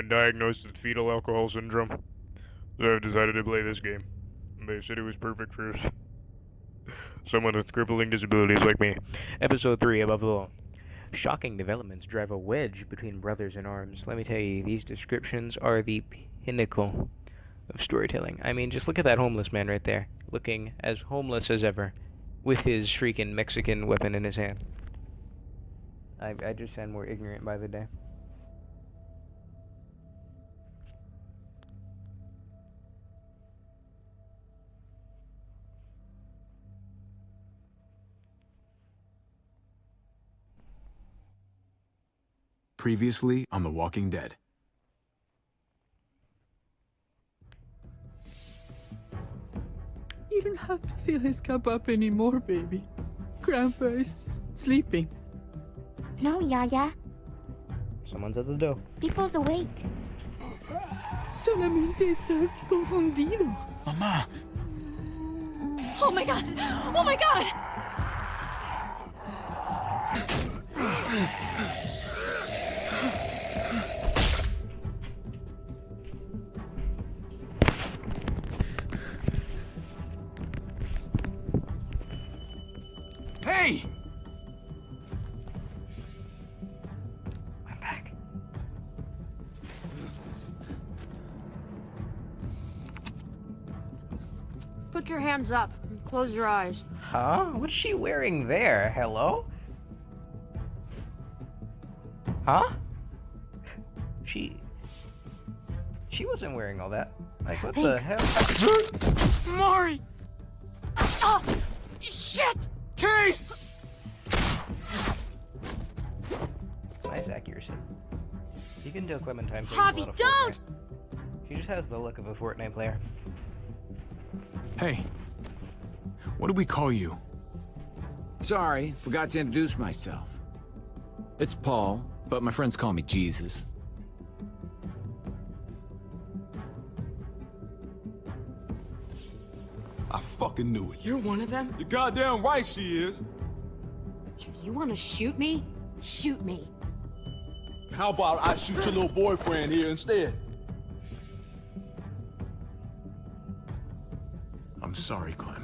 been diagnosed with fetal alcohol syndrome, so I've decided to play this game. They said it was perfect for someone with crippling disabilities like me. Episode 3, Above the Law. Shocking developments drive a wedge between brothers in arms. Let me tell you, these descriptions are the pinnacle of storytelling. I mean, just look at that homeless man right there, looking as homeless as ever, with his freaking Mexican weapon in his hand. I just sound more ignorant by the day. Previously on The Walking Dead. You don't have to fill his cup up anymore, baby. Grandpa is sleeping. No, Yaya. Someone's at the door. People's awake. Solamente está confundido. Mamá! Oh my god! Oh my god! Hey! I'm back. Put your hands up and close your eyes. Huh? What's she wearing there? Hello? Huh? She wasn't wearing all that. Like, what the Thanks. hell? Mari! Oh! Shit! Kate! Nice accuracy. You can tell Clementine plays Javi, a lot of don't! Fortnite. She just has the look of a Fortnite player. Hey. What do we call you? Sorry, forgot to introduce myself. It's Paul, but my friends call me Jesus. I fucking knew it. You're one of them? You're goddamn right she is. If you want to shoot me, shoot me. How about I shoot your little boyfriend here instead? I'm sorry, Clem.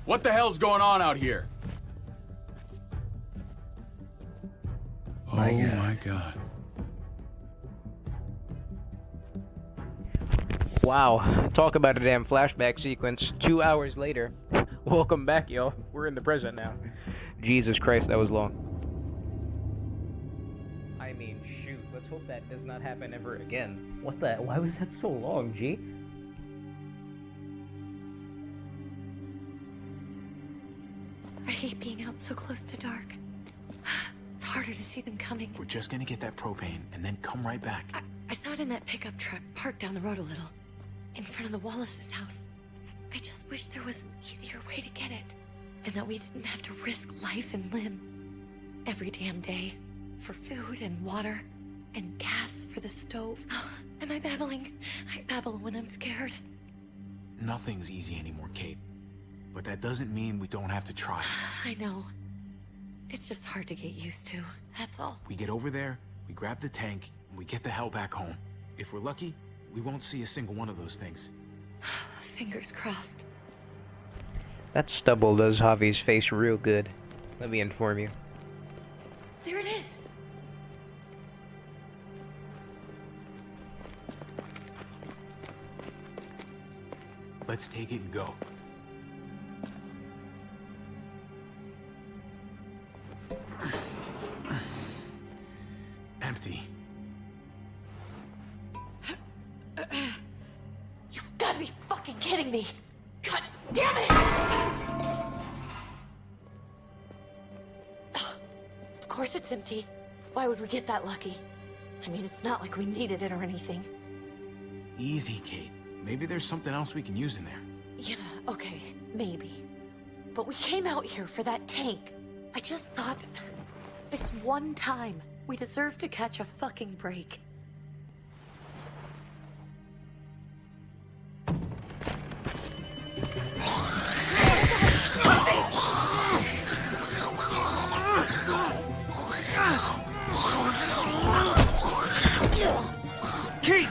What the hell's going on out here? Oh my god. Wow. Talk about a damn flashback sequence. 2 hours later. Welcome back, y'all. We're in the present now. Jesus Christ, that was long. I mean, shoot. Let's hope that does not happen ever again. What the? Why was that so long, G? I hate being out so close to dark. It's harder to see them coming. We're just gonna get that propane and then come right back. I saw it in that pickup truck parked down the road a little. In front of the Wallace's house. I just wish there was an easier way to get it. And that we didn't have to risk life and limb. Every damn day. For food and water. And gas for the stove. Am I babbling? I babble when I'm scared. Nothing's easy anymore, Kate. But that doesn't mean we don't have to try. I know. It's just hard to get used to. That's all. We get over there, we grab the tank, and we get the hell back home. If we're lucky, we won't see a single one of those things. Fingers crossed. That stubble does Javi's face real good. Let me inform you. There it is. Let's take it and go. Empty. You've got to be fucking kidding me. God damn it! Of course it's empty. Why would we get that lucky? I mean, it's not like we needed it or anything. Easy, Kate. Maybe there's something else we can use in there. Yeah, okay, maybe. But we came out here for that tank. I just thought, this one time, We deserve to catch a fucking break. Kate!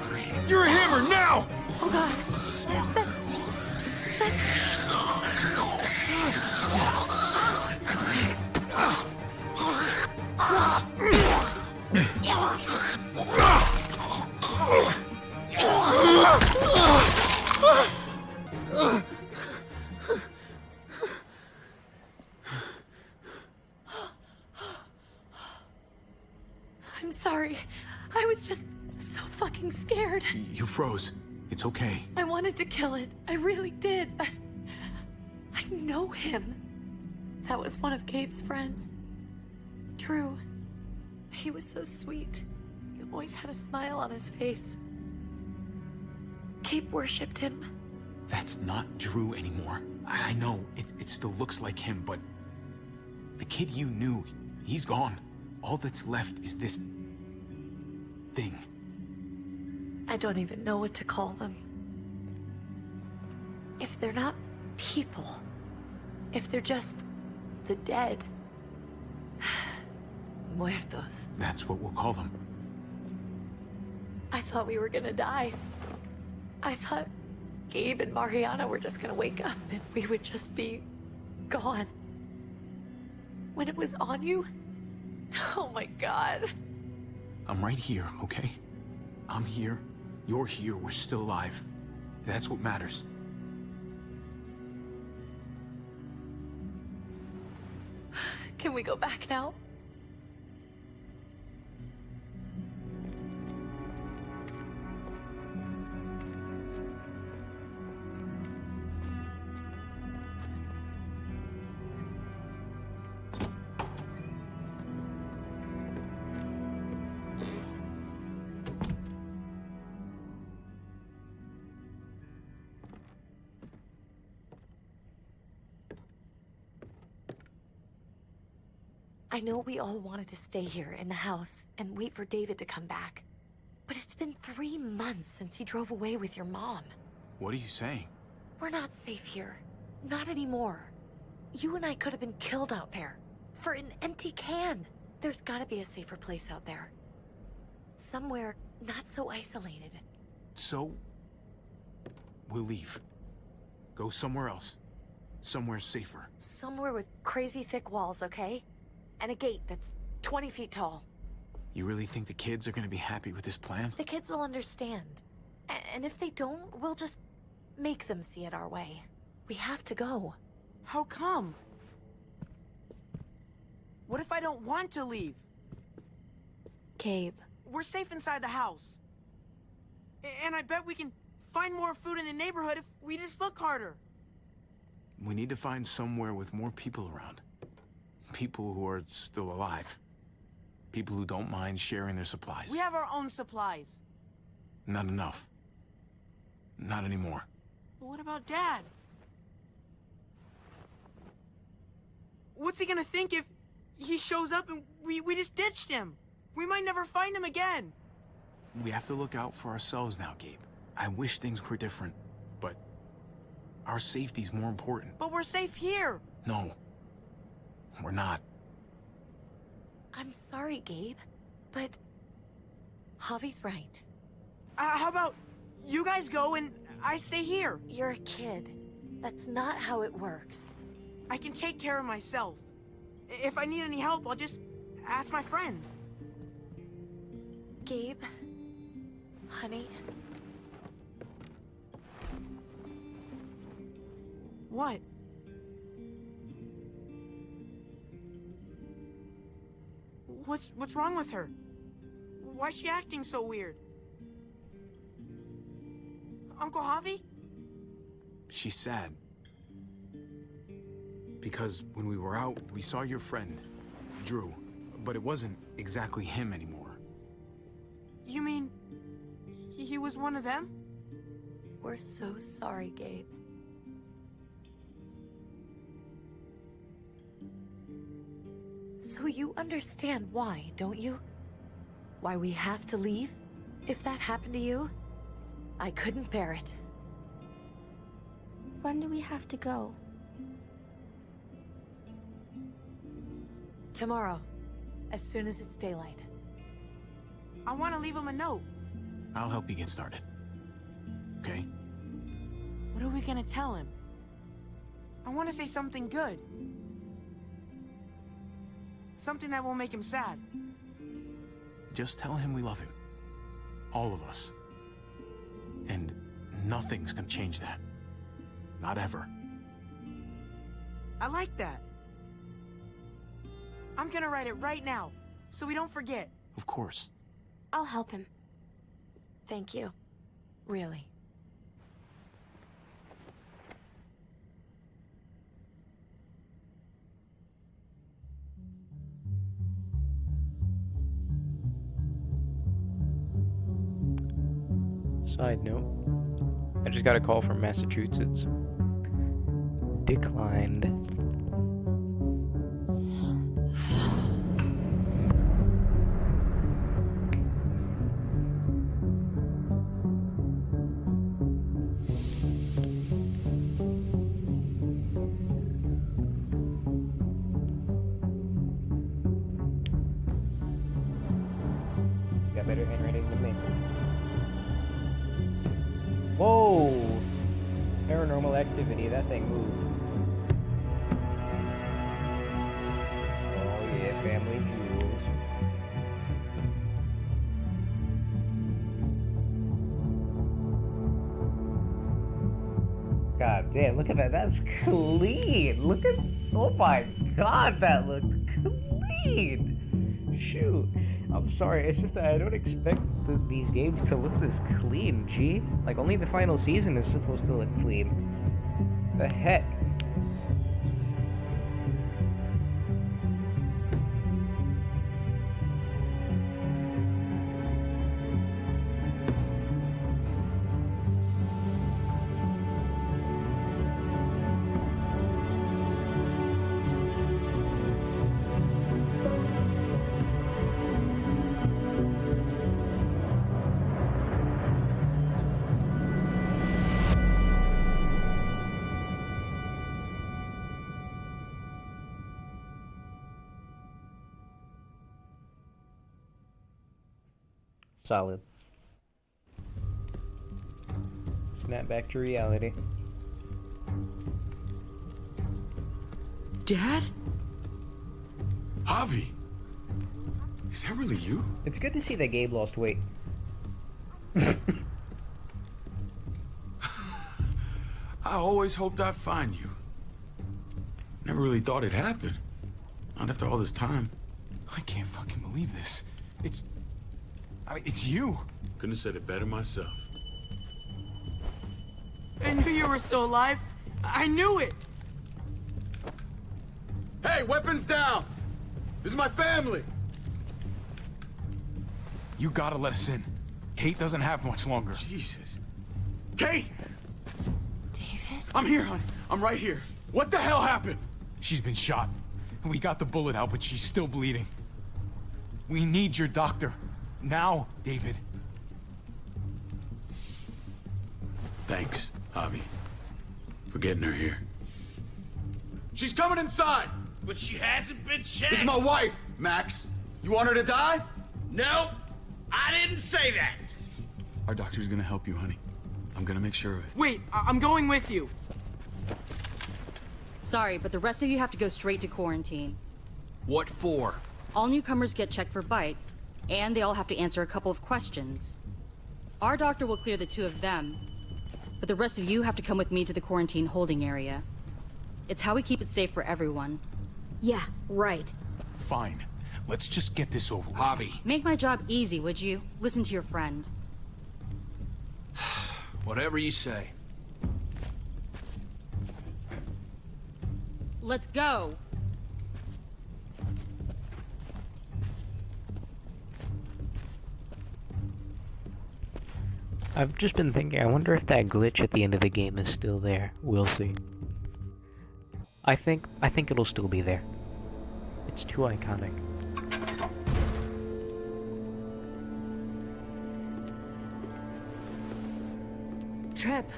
You're a hammer now! Oh god. That's... I'm sorry. I was just so fucking scared. You froze. It's okay. I wanted to kill it. I really did, but I know him. That was one of Gabe's friends. Drew. He was so sweet. He always had a smile on his face. Gabe worshipped him. That's not Drew anymore. I know, it still looks like him, but... the kid you knew, he's gone. All that's left is this... thing. I don't even know what to call them. If they're not people, if they're just the dead, muertos. That's what we'll call them. I thought we were gonna die. I thought Gabe and Mariana were just gonna wake up and we would just be gone. When it was on you, oh my god. I'm right here, okay? I'm here. You're here. We're still alive. That's what matters. Can we go back now? I know we all wanted to stay here in the house and wait for David to come back. But it's been 3 months since he drove away with your mom. What are you saying? We're not safe here. Not anymore. You and I could have been killed out there. For an empty can. There's gotta be a safer place out there. Somewhere not so isolated. So... we'll leave. Go somewhere else. Somewhere safer. Somewhere with crazy thick walls, okay? And a gate that's 20 feet tall. You really think the kids are gonna be happy with this plan? The kids will understand. And if they don't, we'll just make them see it our way. We have to go. How come? What if I don't want to leave? Gabe. We're safe inside the house. And I bet we can find more food in the neighborhood if we just look harder. We need to find somewhere with more people around. People who are still alive. People who don't mind sharing their supplies. We have our own supplies. Not enough. Not anymore. But what about Dad? What's he gonna think if he shows up and we just ditched him? We might never find him again. We have to look out for ourselves now, Gabe. I wish things were different, but our safety's more important. But we're safe here. No. We're not. I'm sorry, Gabe, but Javi's right. How about you guys go and I stay here? You're a kid. That's not how it works. I can take care of myself. If I need any help, I'll just ask my friends. Gabe, honey, What? What's wrong with her? Why's she acting so weird? Uncle Javi? She's sad. Because when we were out, we saw your friend, Drew. But it wasn't exactly him anymore. You mean he was one of them? we're so sorry, Gabe. So you understand why, don't you? Why we have to leave? If that happened to you, I couldn't bear it. When do we have to go? Tomorrow, as soon as it's daylight. I want to leave him a note. I'll help you get started. Okay? What are we gonna tell him? I want to say something good. Something that won't make him sad. Just tell him we love him. All of us. And nothing's gonna change that. Not ever. I like that. I'm gonna write it right now, so we don't forget. Of course. I'll help him. Thank you. Really. Side note, I just got a call from Massachusetts. Declined. Got better handwriting than me. Whoa! Paranormal activity, that thing moved. Oh yeah, family jewels. God damn, look at that, that's clean! Look at, oh my god, that looked clean! Shoot. I'm sorry, it's just that I don't expect these games to look this clean, gee. Like, only the final season is supposed to look clean. The heck? Solid. Snap back to reality. Dad? Javi! Is that really you? It's good to see that Gabe lost weight. I always hoped I'd find you. Never really thought it'd happen. Not after all this time. I can't fucking believe this. It's you. Couldn't have said it better myself. I knew you were still alive. I knew it. Hey, weapons down! This is my family! You gotta let us in. Kate doesn't have much longer. Jesus. Kate! David? I'm here, hon. I'm right here. What the hell happened? She's been shot. We got the bullet out, but she's still bleeding. We need your doctor. Now, David. Thanks, Javi, for getting her here. She's coming inside! But she hasn't been checked. This is my wife, Max. You want her to die? No, I didn't say that. Our doctor's gonna help you, honey. I'm gonna make sure of it. Wait, I'm going with you. Sorry, but the rest of you have to go straight to quarantine. What for? All newcomers get checked for bites, and they all have to answer a couple of questions. Our doctor will clear the two of them, but the rest of you have to come with me to the quarantine holding area. It's how we keep it safe for everyone. Yeah, right. Fine. Let's just get this over with. Javi. Make my job easy, would you? Listen to your friend. Whatever you say. Let's go! I've just been thinking, I wonder if that glitch at the end of the game is still there. We'll see. I think it'll still be there. It's too iconic. Trip.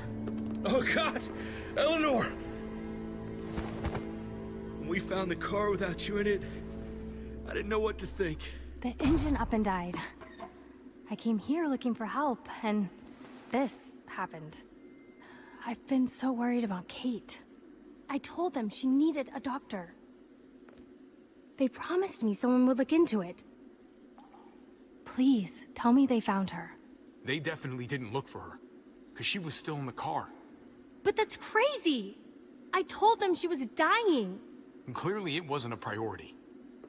Oh, God! Eleanor! When we found the car without you in it, I didn't know what to think. The engine up and died. I came here looking for help, and this happened. I've been so worried about Kate. I told them she needed a doctor. They promised me someone would look into it. Please, tell me they found her. They definitely didn't look for her, because she was still in the car. But that's crazy! I told them she was dying! And clearly it wasn't a priority.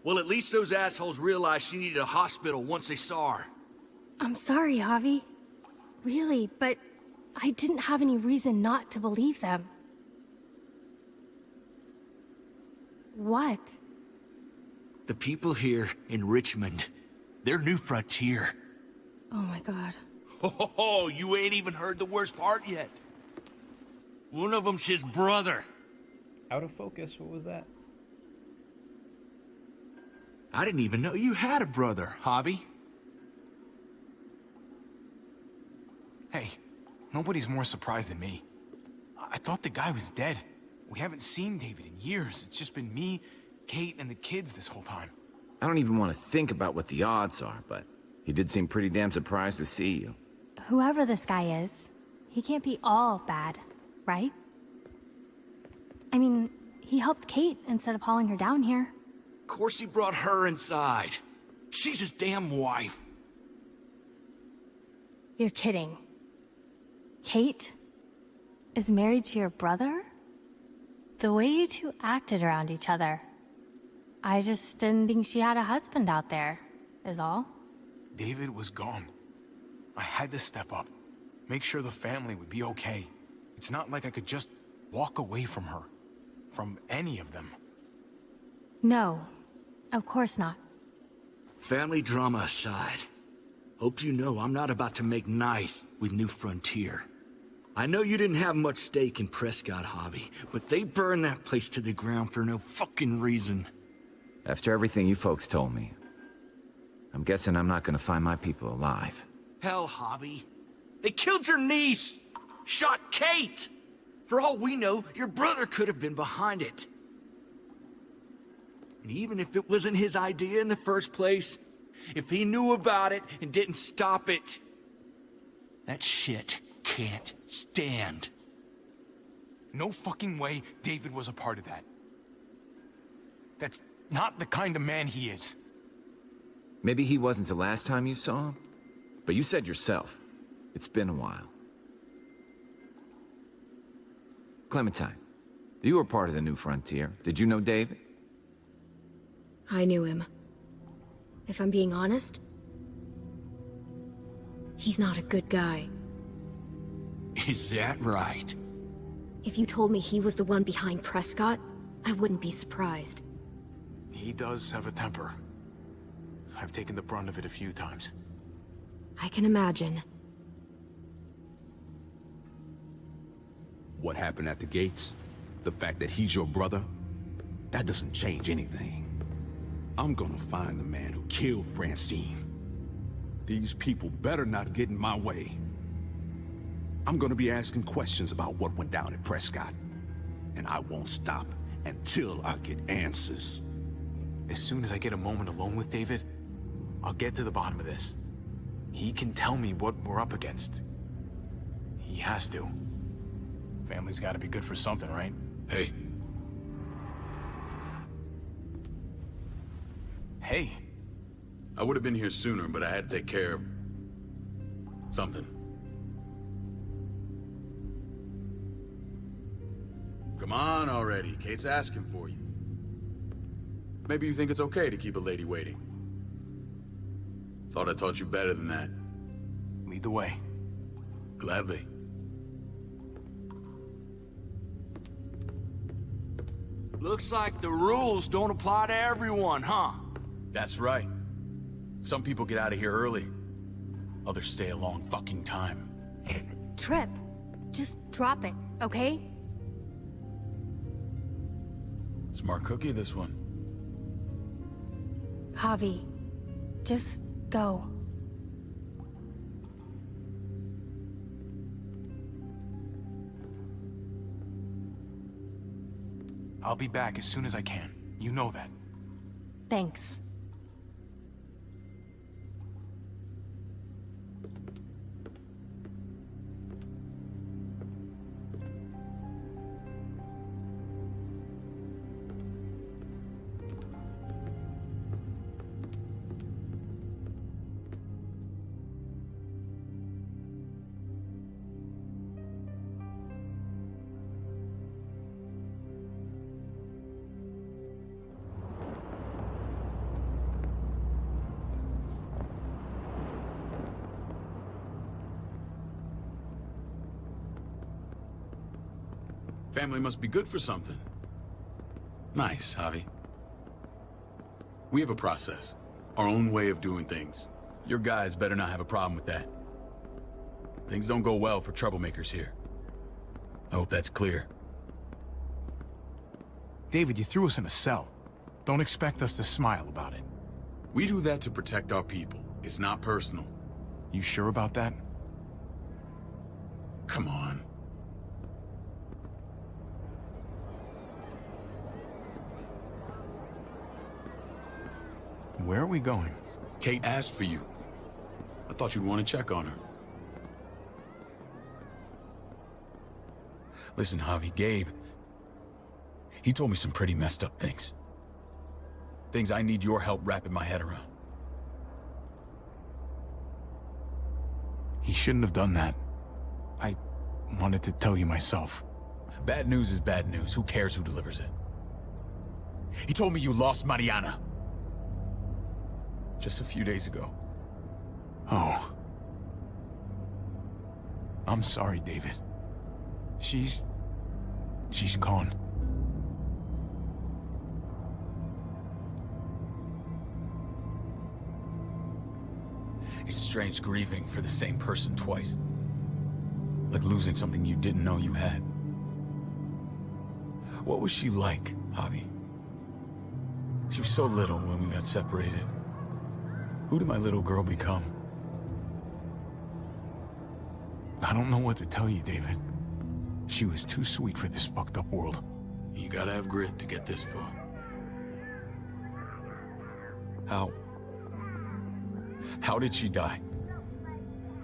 Well, at least those assholes realized she needed a hospital once they saw her. I'm sorry, Javi. Really, but I didn't have any reason not to believe them. What? The people here in Richmond, they're New Frontier. Oh my god. Oh, you ain't even heard the worst part yet. One of them's his brother. Out of focus, what was that? I didn't even know you had a brother, Javi. Hey, nobody's more surprised than me. I thought the guy was dead. We haven't seen David in years. It's just been me, Kate, and the kids this whole time. I don't even want to think about what the odds are, but he did seem pretty damn surprised to see you. Whoever this guy is, he can't be all bad, right? I mean, he helped Kate instead of hauling her down here. Of course he brought her inside. She's his damn wife. You're kidding. Kate is married to your brother? The way you two acted around each other. I just didn't think she had a husband out there, is all. David was gone. I had to step up, make sure the family would be okay. It's not like I could just walk away from her, from any of them. No, of course not. Family drama aside, hope you know I'm not about to make nice with New Frontier. I know you didn't have much stake in Prescott, Javi, but they burned that place to the ground for no fucking reason. After everything you folks told me, I'm guessing I'm not gonna find my people alive. Hell, Javi. They killed your niece! Shot Kate! For all we know, your brother could have been behind it. And even if it wasn't his idea in the first place, if he knew about it and didn't stop it, that shit can't stand. No fucking way David was a part of that. That's not the kind of man he is. Maybe he wasn't the last time you saw him, but you said yourself, it's been a while. Clementine, you were part of the New Frontier. Did you know David? I knew him. If I'm being honest, he's not a good guy. Is that right? If you told me he was the one behind Prescott, I wouldn't be surprised. He does have a temper. I've taken the brunt of it a few times. I can imagine. What happened at the gates? The fact that he's your brother? That doesn't change anything. I'm gonna find the man who killed Francine. These people better not get in my way. I'm gonna be asking questions about what went down at Prescott. And I won't stop until I get answers. As soon as I get a moment alone with David, I'll get to the bottom of this. He can tell me what we're up against. He has to. Family's gotta be good for something, right? Hey. Hey. I would have been here sooner, but I had to take care of something. Come on already. Kate's asking for you. Maybe you think it's okay to keep a lady waiting. Thought I taught you better than that. Lead the way. Gladly. Looks like the rules don't apply to everyone, huh? That's right. Some people get out of here early. Others stay a long fucking time. Trip, just drop it, okay? Smart cookie, this one. Javi, just go. I'll be back as soon as I can. You know that. Thanks. Family must be good for something. Nice, Javi. We have a process. Our own way of doing things. Your guys better not have a problem with that. Things don't go well for troublemakers here. I hope that's clear. David, you threw us in a cell. Don't expect us to smile about it. We do that to protect our people. It's not personal. You sure about that? Come on. Where are we going? Kate asked for you. I thought you'd want to check on her. Listen, Javi, Gabe... he told me some pretty messed up things. Things I need your help wrapping my head around. He shouldn't have done that. I wanted to tell you myself. Bad news is bad news. Who cares who delivers it? He told me you lost Mariana. Just a few days ago. Oh. I'm sorry, David. She's gone. It's strange grieving for the same person twice. Like losing something you didn't know you had. What was she like, Javi? She was so little when we got separated. Who did my little girl become? I don't know what to tell you, David. She was too sweet for this fucked up world. You gotta have grit to get this far. How did she die?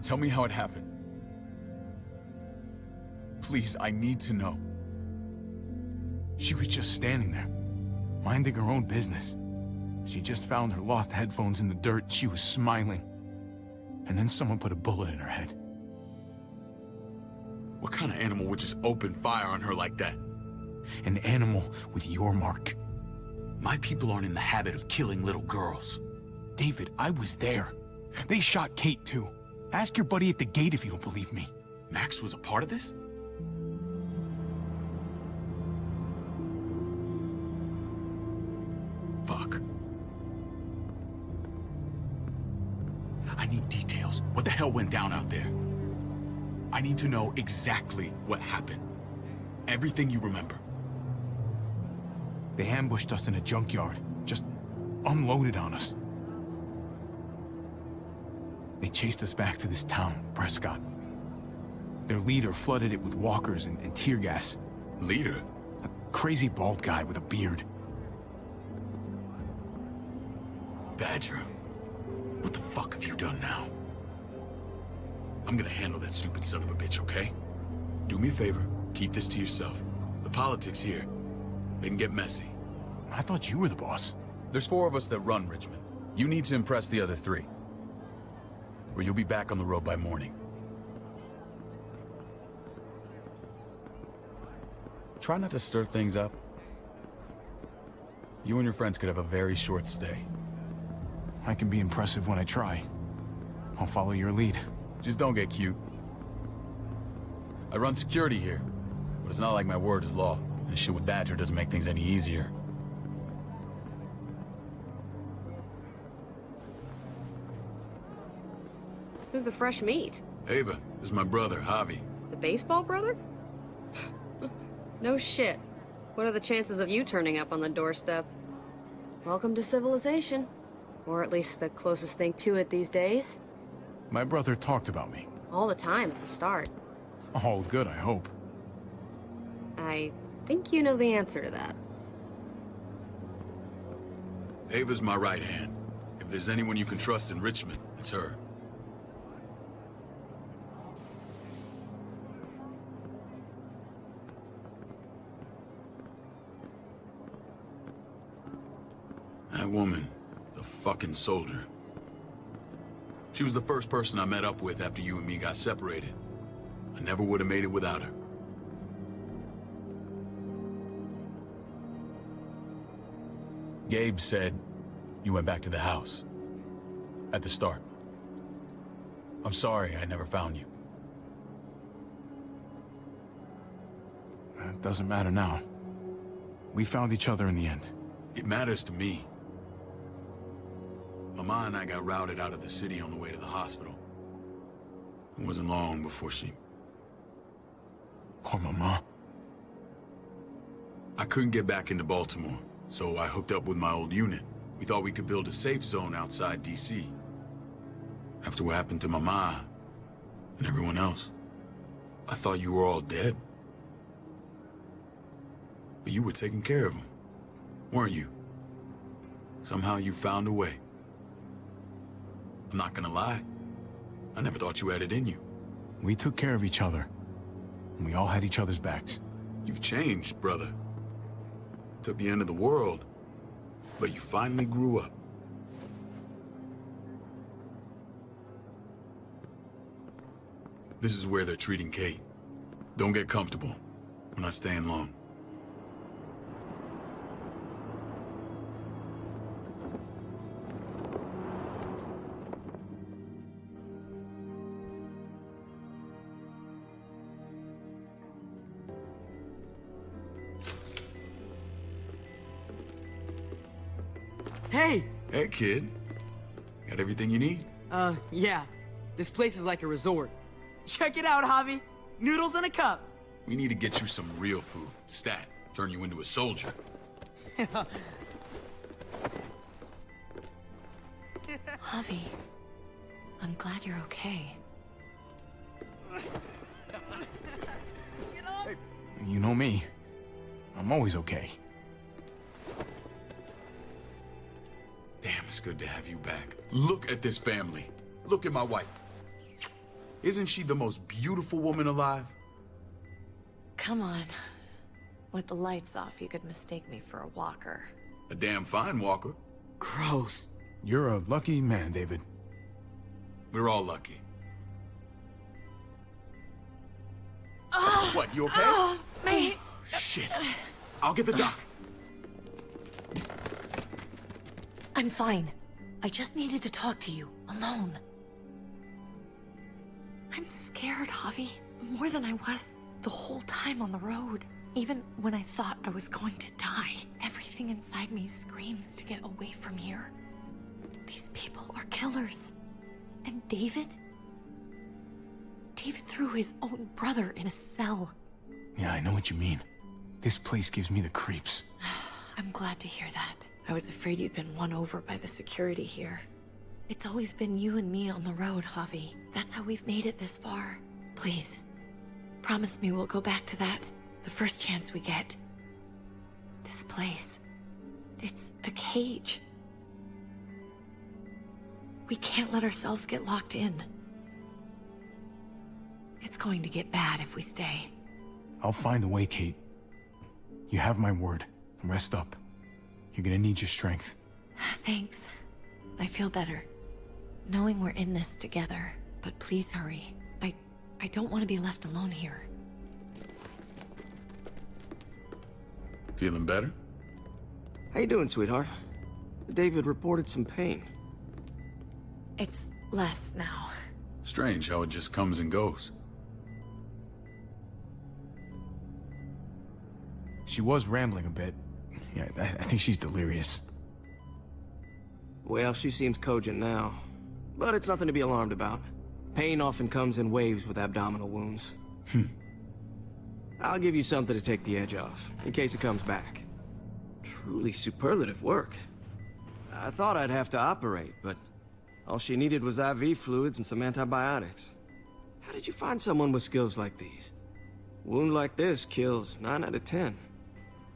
Tell me how it happened. Please, I need to know. She was just standing there, minding her own business. She just found her lost headphones in the dirt. She was smiling. And then someone put a bullet in her head. What kind of animal would just open fire on her like that? An animal with your mark. My people aren't in the habit of killing little girls. David, I was there. They shot Kate too. Ask your buddy at the gate if you don't believe me. Max was a part of this? Fuck. I need details. What the hell went down out there? I need to know exactly what happened. Everything you remember. They ambushed us in a junkyard. Just unloaded on us. They chased us back to this town, Prescott. Their leader flooded it with walkers and tear gas. Leader? A crazy bald guy with a beard. Badger, what the fuck have you done now? I'm gonna handle that stupid son of a bitch, okay? Do me a favor, keep this to yourself. The politics here, they can get messy. I thought you were the boss. There's 4 of us that run Richmond. You need to impress the other 3. Or you'll be back on the road by morning. Try not to stir things up. You and your friends could have a very short stay. I can be impressive when I try. I'll follow your lead. Just don't get cute. I run security here, but it's not like my word is law. This shit with Badger doesn't make things any easier. Who's the fresh meat? Ava, this is my brother, Javi. The baseball brother? No shit. What are the chances of you turning up on the doorstep? Welcome to civilization. Or at least the closest thing to it these days. My brother talked about me. All the time at the start. All good, I hope. I think you know the answer to that. Ava's my right hand. If there's anyone you can trust in Richmond, it's her. That woman, the fucking soldier. She was the first person I met up with after you and me got separated. I never would have made it without her. Gabe said you went back to the house. At the start. I'm sorry I never found you. It doesn't matter now. We found each other in the end. It matters to me. Mama and I got routed out of the city on the way to the hospital. It wasn't long before she... Poor Mama. I couldn't get back into Baltimore, so I hooked up with my old unit. We thought we could build a safe zone outside D.C. After what happened to Mama and everyone else, I thought you were all dead. But you were taking care of them, weren't you? Somehow you found a way. I'm not gonna lie. I never thought you had it in you. We took care of each other. And we all had each other's backs. You've changed, brother. Took the end of the world, but you finally grew up. This is where they're treating Kate. Don't get comfortable. We're not staying long. Hey! Hey, kid. Got everything you need? Yeah. This place is like a resort. Check it out, Javi. Noodles in a cup. We need to get you some real food. Stat. Turn you into a soldier. Javi, I'm glad you're okay. You know me. I'm always okay. Damn, it's good to have you back. Look at this family. Look at my wife. Isn't she the most beautiful woman alive? Come on. With the lights off, you could mistake me for a walker. A damn fine walker. Gross. You're a lucky man, David. We're all lucky. What, you okay? My... Shit. I'll get the doc. I'm fine. I just needed to talk to you, alone. I'm scared, Javi. More than I was the whole time on the road. Even when I thought I was going to die, everything inside me screams to get away from here. These people are killers. And David? David threw his own brother in a cell. Yeah, I know what you mean. This place gives me the creeps. I'm glad to hear that. I was afraid you'd been won over by the security here. It's always been you and me on the road, Javi. That's how we've made it this far. Please, promise me we'll go back to that the first chance we get. This place, it's a cage. We can't let ourselves get locked in. It's going to get bad if we stay. I'll find a way, Kate. You have my word. Rest up. You're gonna need your strength. Thanks. I feel better. Knowing we're in this together. But please hurry. I don't want to be left alone here. Feeling better? How you doing, sweetheart? David reported some pain. It's less now. Strange how it just comes and goes. She was rambling a bit. Yeah, I think she's delirious. Well, she seems cogent now. But it's nothing to be alarmed about. Pain often comes in waves with abdominal wounds. I'll give you something to take the edge off, in case it comes back. Truly superlative work. I thought I'd have to operate, but all she needed was IV fluids and some antibiotics. How did you find someone with skills like these? A wound like this kills 9 out of 10.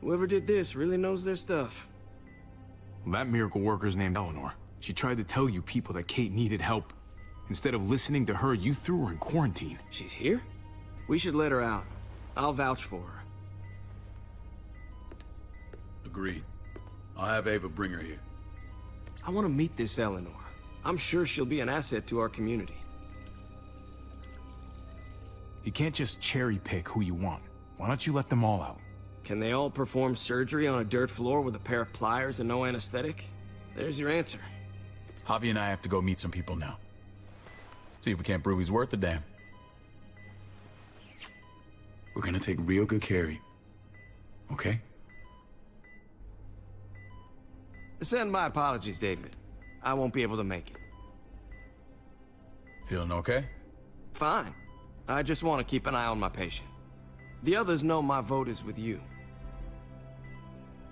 Whoever did this really knows their stuff. Well, that miracle worker's named Eleanor. She tried to tell you people that Kate needed help. Instead of listening to her, you threw her in quarantine. She's here? We should let her out. I'll vouch for her. Agreed. I'll have Ava bring her here. I want to meet this Eleanor. I'm sure she'll be an asset to our community. You can't just cherry pick who you want. Why don't you let them all out? Can they all perform surgery on a dirt floor with a pair of pliers and no anesthetic? There's your answer. Javi and I have to go meet some people now. See if we can't prove he's worth a damn. We're gonna take real good care of you. Okay? Send my apologies, David. I won't be able to make it. Feeling okay? Fine. I just want to keep an eye on my patient. The others know my vote is with you.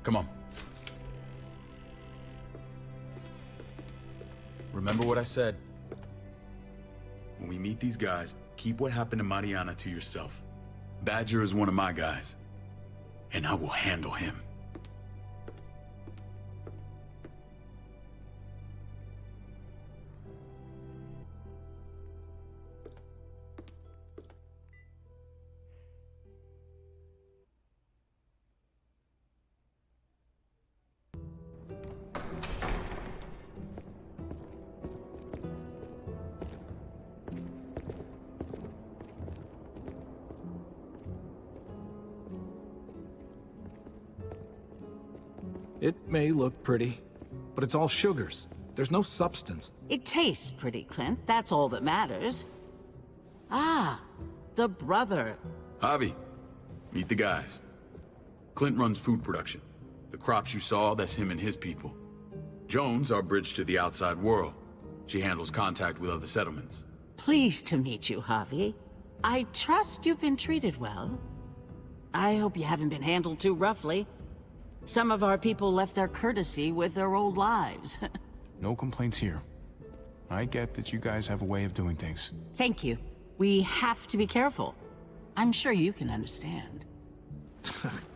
Come on. Remember what I said. When we meet these guys, keep what happened to Mariana to yourself. Badger is one of my guys, and I will handle him. It may look pretty, but it's all sugars. There's no substance. It tastes pretty, Clint. That's all that matters. Ah, the brother. Javi, meet the guys. Clint runs food production. The crops you saw, that's him and his people. Jones, our bridge to the outside world. She handles contact with other settlements. Pleased to meet you, Javi. I trust you've been treated well. I hope you haven't been handled too roughly. Some of our people left their courtesy with their old lives. No complaints here. I get that you guys have a way of doing things. Thank you. We have to be careful. I'm sure you can understand.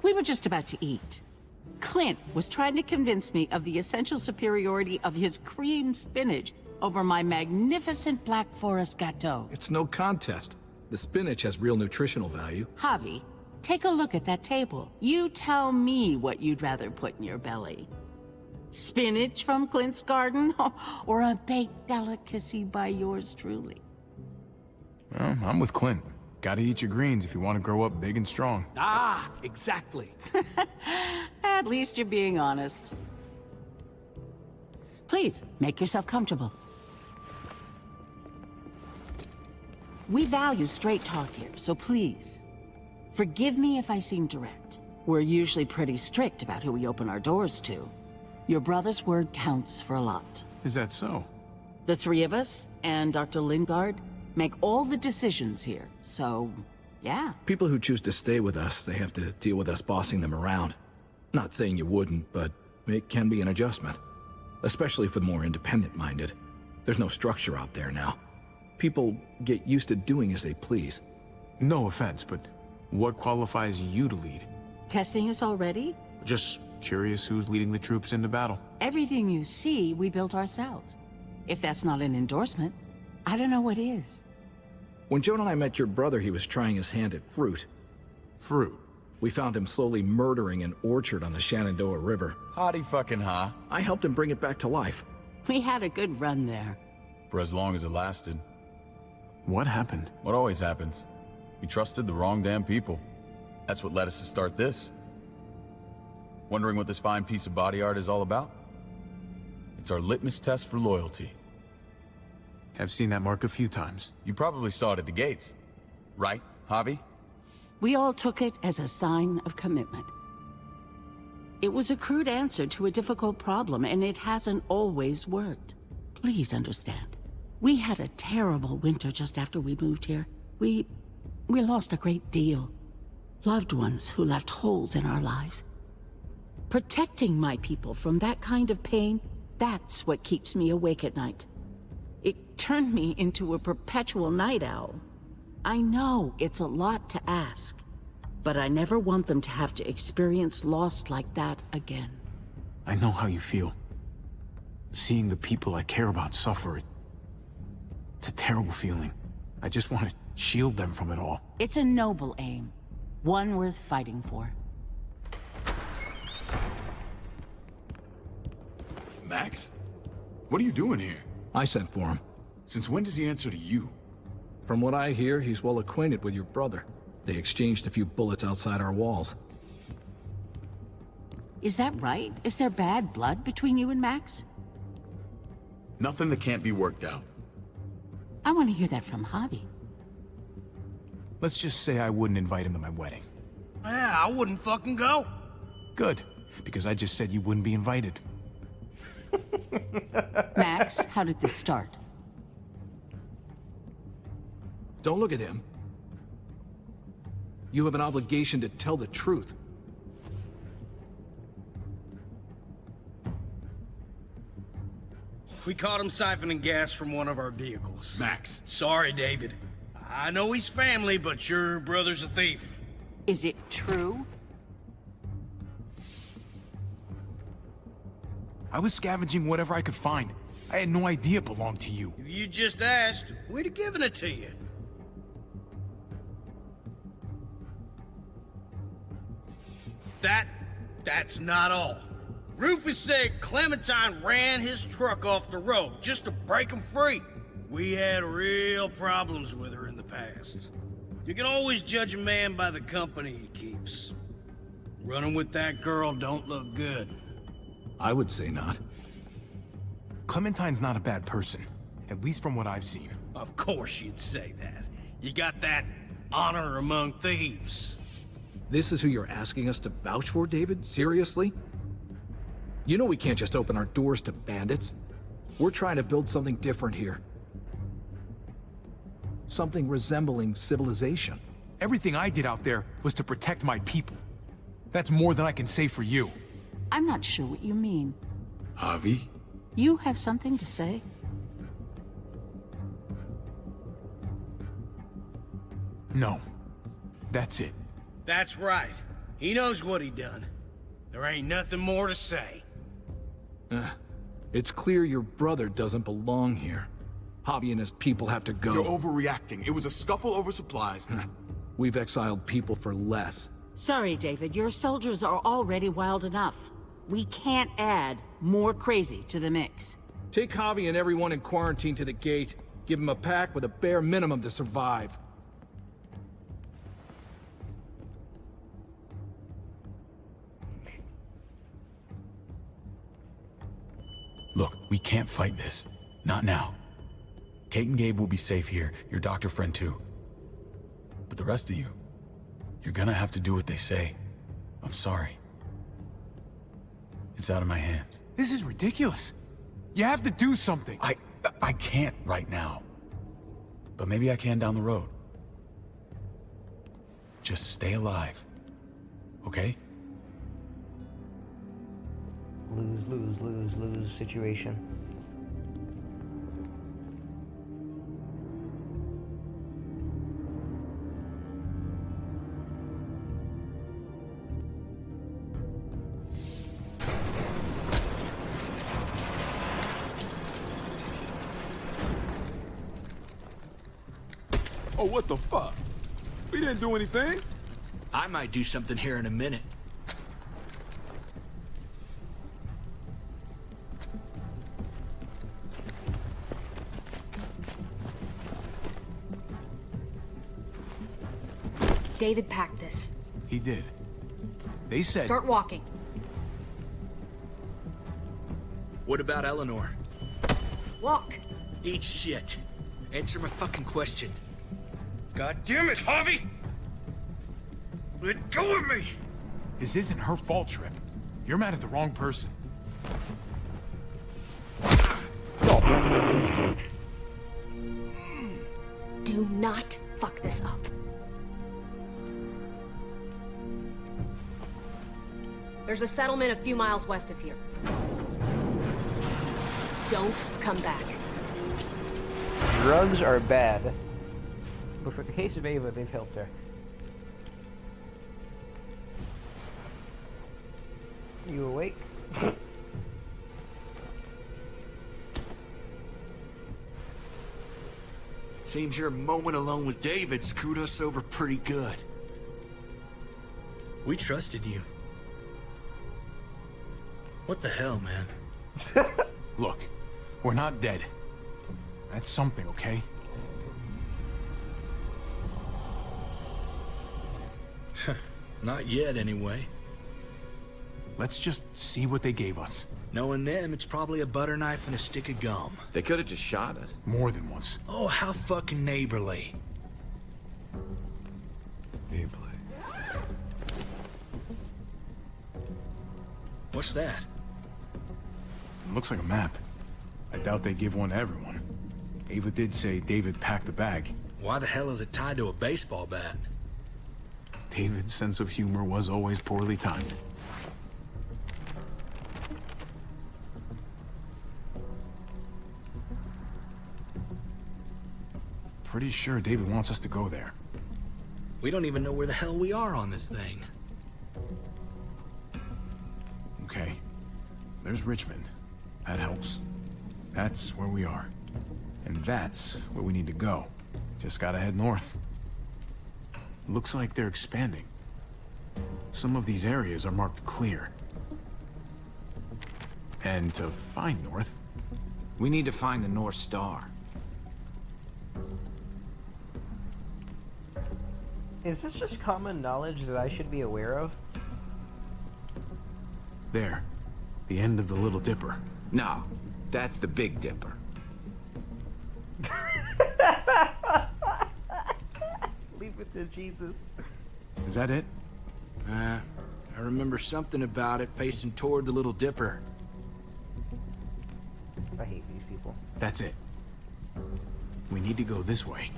We were just about to eat. Clint was trying to convince me of the essential superiority of his creamed spinach over my magnificent Black Forest gâteau. It's no contest. The spinach has real nutritional value. Javi, take a look at that table. You tell me what you'd rather put in your belly. Spinach from Clint's garden, or a baked delicacy by yours truly? Well, I'm with Clint. Gotta eat your greens if you want to grow up big and strong. Ah, exactly. At least you're being honest. Please, make yourself comfortable. We value straight talk here, so please, forgive me if I seem direct. We're usually pretty strict about who we open our doors to. Your brother's word counts for a lot. Is that so? The three of us, and Dr. Lingard, make all the decisions here, so, yeah. People who choose to stay with us, they have to deal with us bossing them around. Not saying you wouldn't, but it can be an adjustment. Especially for the more independent-minded. There's no structure out there now. People get used to doing as they please. No offense, but what qualifies you to lead? Testing us already? Just curious who's leading the troops into battle. Everything you see, we built ourselves. If that's not an endorsement, I don't know what is. When Joan and I met your brother, he was trying his hand at fruit. Fruit? We found him slowly murdering an orchard on the Shenandoah River. Howdy fucking ha. I helped him bring it back to life. We had a good run there. For as long as it lasted. What happened? What always happens. We trusted the wrong damn people. That's what led us to start this. Wondering what this fine piece of body art is all about? It's our litmus test for loyalty. I've seen that mark a few times. You probably saw it at the gates. Right, Javi? We all took it as a sign of commitment. It was a crude answer to a difficult problem, and it hasn't always worked. Please understand. We had a terrible winter just after we moved here. We lost a great deal. Loved ones who left holes in our lives. Protecting my people from that kind of pain, that's what keeps me awake at night. It turned me into a perpetual night owl. I know it's a lot to ask, but I never want them to have to experience loss like that again. I know how you feel. Seeing the people I care about suffer, it's a terrible feeling. I just want to shield them from it all. It's a noble aim. One worth fighting for. Max? What are you doing here? I sent for him. Since when does he answer to you? From what I hear, he's well acquainted with your brother. They exchanged a few bullets outside our walls. Is that right? Is there bad blood between you and Max? Nothing that can't be worked out. I want to hear that from Javi. Let's just say I wouldn't invite him to my wedding. Yeah, I wouldn't fucking go. Good, because I just said you wouldn't be invited. Max, how did this start? Don't look at him. You have an obligation to tell the truth. We caught him siphoning gas from one of our vehicles. Max. Sorry, David. I know he's family, but your brother's a thief. Is it true? I was scavenging whatever I could find. I had no idea it belonged to you. If you just asked, we'd have given it to you. That's not all. Rufus said Clementine ran his truck off the road just to break him free. We had real problems with her in the past. You can always judge a man by the company he keeps. Running with that girl don't look good. I would say not. Clementine's not a bad person, at least from what I've seen. Of course you'd say that. You got that honor among thieves. This is who you're asking us to vouch for, David? Seriously? You know we can't just open our doors to bandits. We're trying to build something different here. Something resembling civilization. Everything I did out there was to protect my people. That's more than I can say for you. I'm not sure what you mean. Javi? You have something to say? No. That's it. That's right. He knows what he done. There ain't nothing more to say. It's clear your brother doesn't belong here. Javi and his people have to go. You're overreacting. It was a scuffle over supplies. We've exiled people for less. Sorry, David. Your soldiers are already wild enough. We can't add more crazy to the mix. Take Javi and everyone in quarantine to the gate. Give them a pack with a bare minimum to survive. Look, we can't fight this. Not now. Kate and Gabe will be safe here, your doctor friend too. But the rest of you, you're gonna have to do what they say. I'm sorry. It's out of my hands. This is ridiculous. You have to do something. I can't right now. But maybe I can down the road. Just stay alive. Okay? Lose, lose, lose, lose situation. Oh, what the fuck? We didn't do anything. I might do something here in a minute. David packed this. He did. They said... Start walking. What about Eleanor? Walk. Eat shit. Answer my fucking question. God damn it, Javi! Let go of me! This isn't her fault, Trip. You're mad at the wrong person. Do not fuck this up. There's a settlement a few miles west of here. Don't come back. Drugs are bad. But for the case of Ava, they've helped her. You awake? Seems your moment alone with David screwed us over pretty good. We trusted you. What the hell, man? Look, we're not dead. That's something, okay? Not yet, anyway. Let's just see what they gave us. Knowing them, it's probably a butter knife and a stick of gum. They could have just shot us. More than once. Oh, how fucking neighborly. Neighborly. What's that? It looks like a map. I doubt they give one to everyone. Ava did say David packed the bag. Why the hell is it tied to a baseball bat? David's sense of humor was always poorly timed. Pretty sure David wants us to go there. We don't even know where the hell we are on this thing. Okay. There's Richmond. That helps. That's where we are. And that's where we need to go. Just gotta head north. Looks like they're expanding. Some of these areas are marked clear. And to find north... We need to find the North Star. Is this just common knowledge that I should be aware of? There. The end of the Little Dipper. No, that's the Big Dipper. Leave it to Jesus. Is that it? I remember something about it facing toward the Little Dipper. I hate these people. That's it. We need to go this way.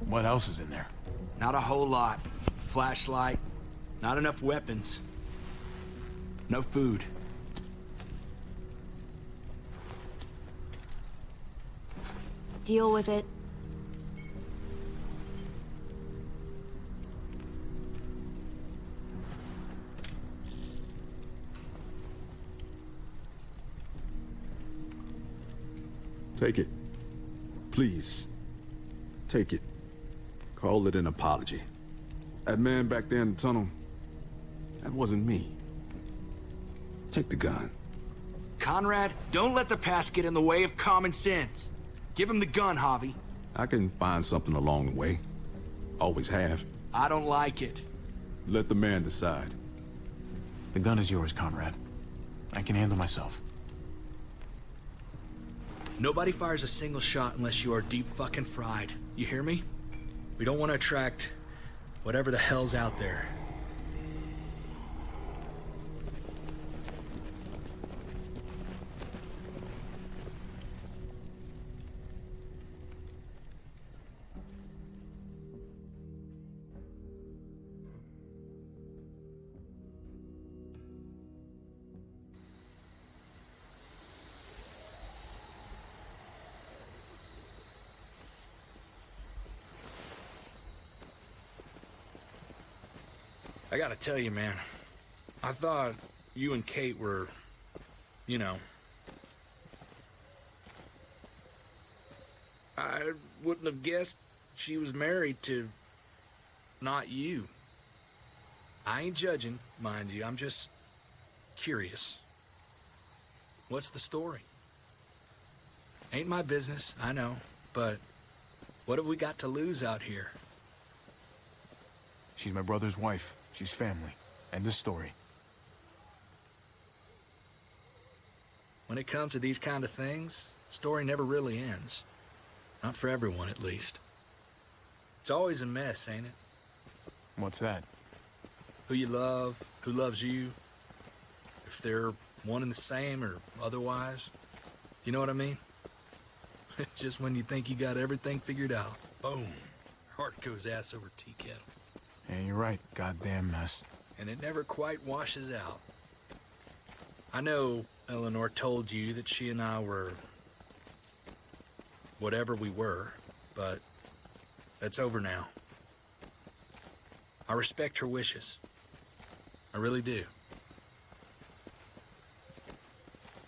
What else is in there? Not a whole lot. Flashlight. Not enough weapons. No food. Deal with it. Take it. Please. Take it. Call it an apology. That man back there in the tunnel, that wasn't me. Take the gun. Conrad, don't let the past get in the way of common sense. Give him the gun, Javi. I can find something along the way. Always have. I don't like it. Let the man decide. The gun is yours, Conrad. I can handle myself. Nobody fires a single shot unless you are deep fucking fried. You hear me? We don't want to attract whatever the hell's out there. I gotta tell you, man, I thought you and Kate were, you know... I wouldn't have guessed she was married to... not you. I ain't judging, mind you, I'm just curious. What's the story? Ain't my business, I know, but what have we got to lose out here? She's my brother's wife. She's family. End of story. When it comes to these kind of things, the story never really ends. Not for everyone, at least. It's always a mess, ain't it? What's that? Who you love, who loves you, if they're one and the same or otherwise. You know what I mean? Just when you think you got everything figured out, boom, heart goes ass over tea kettle. Yeah, you're right. Goddamn mess. And it never quite washes out. I know Eleanor told you that she and I were... whatever we were, but that's over now. I respect her wishes. I really do.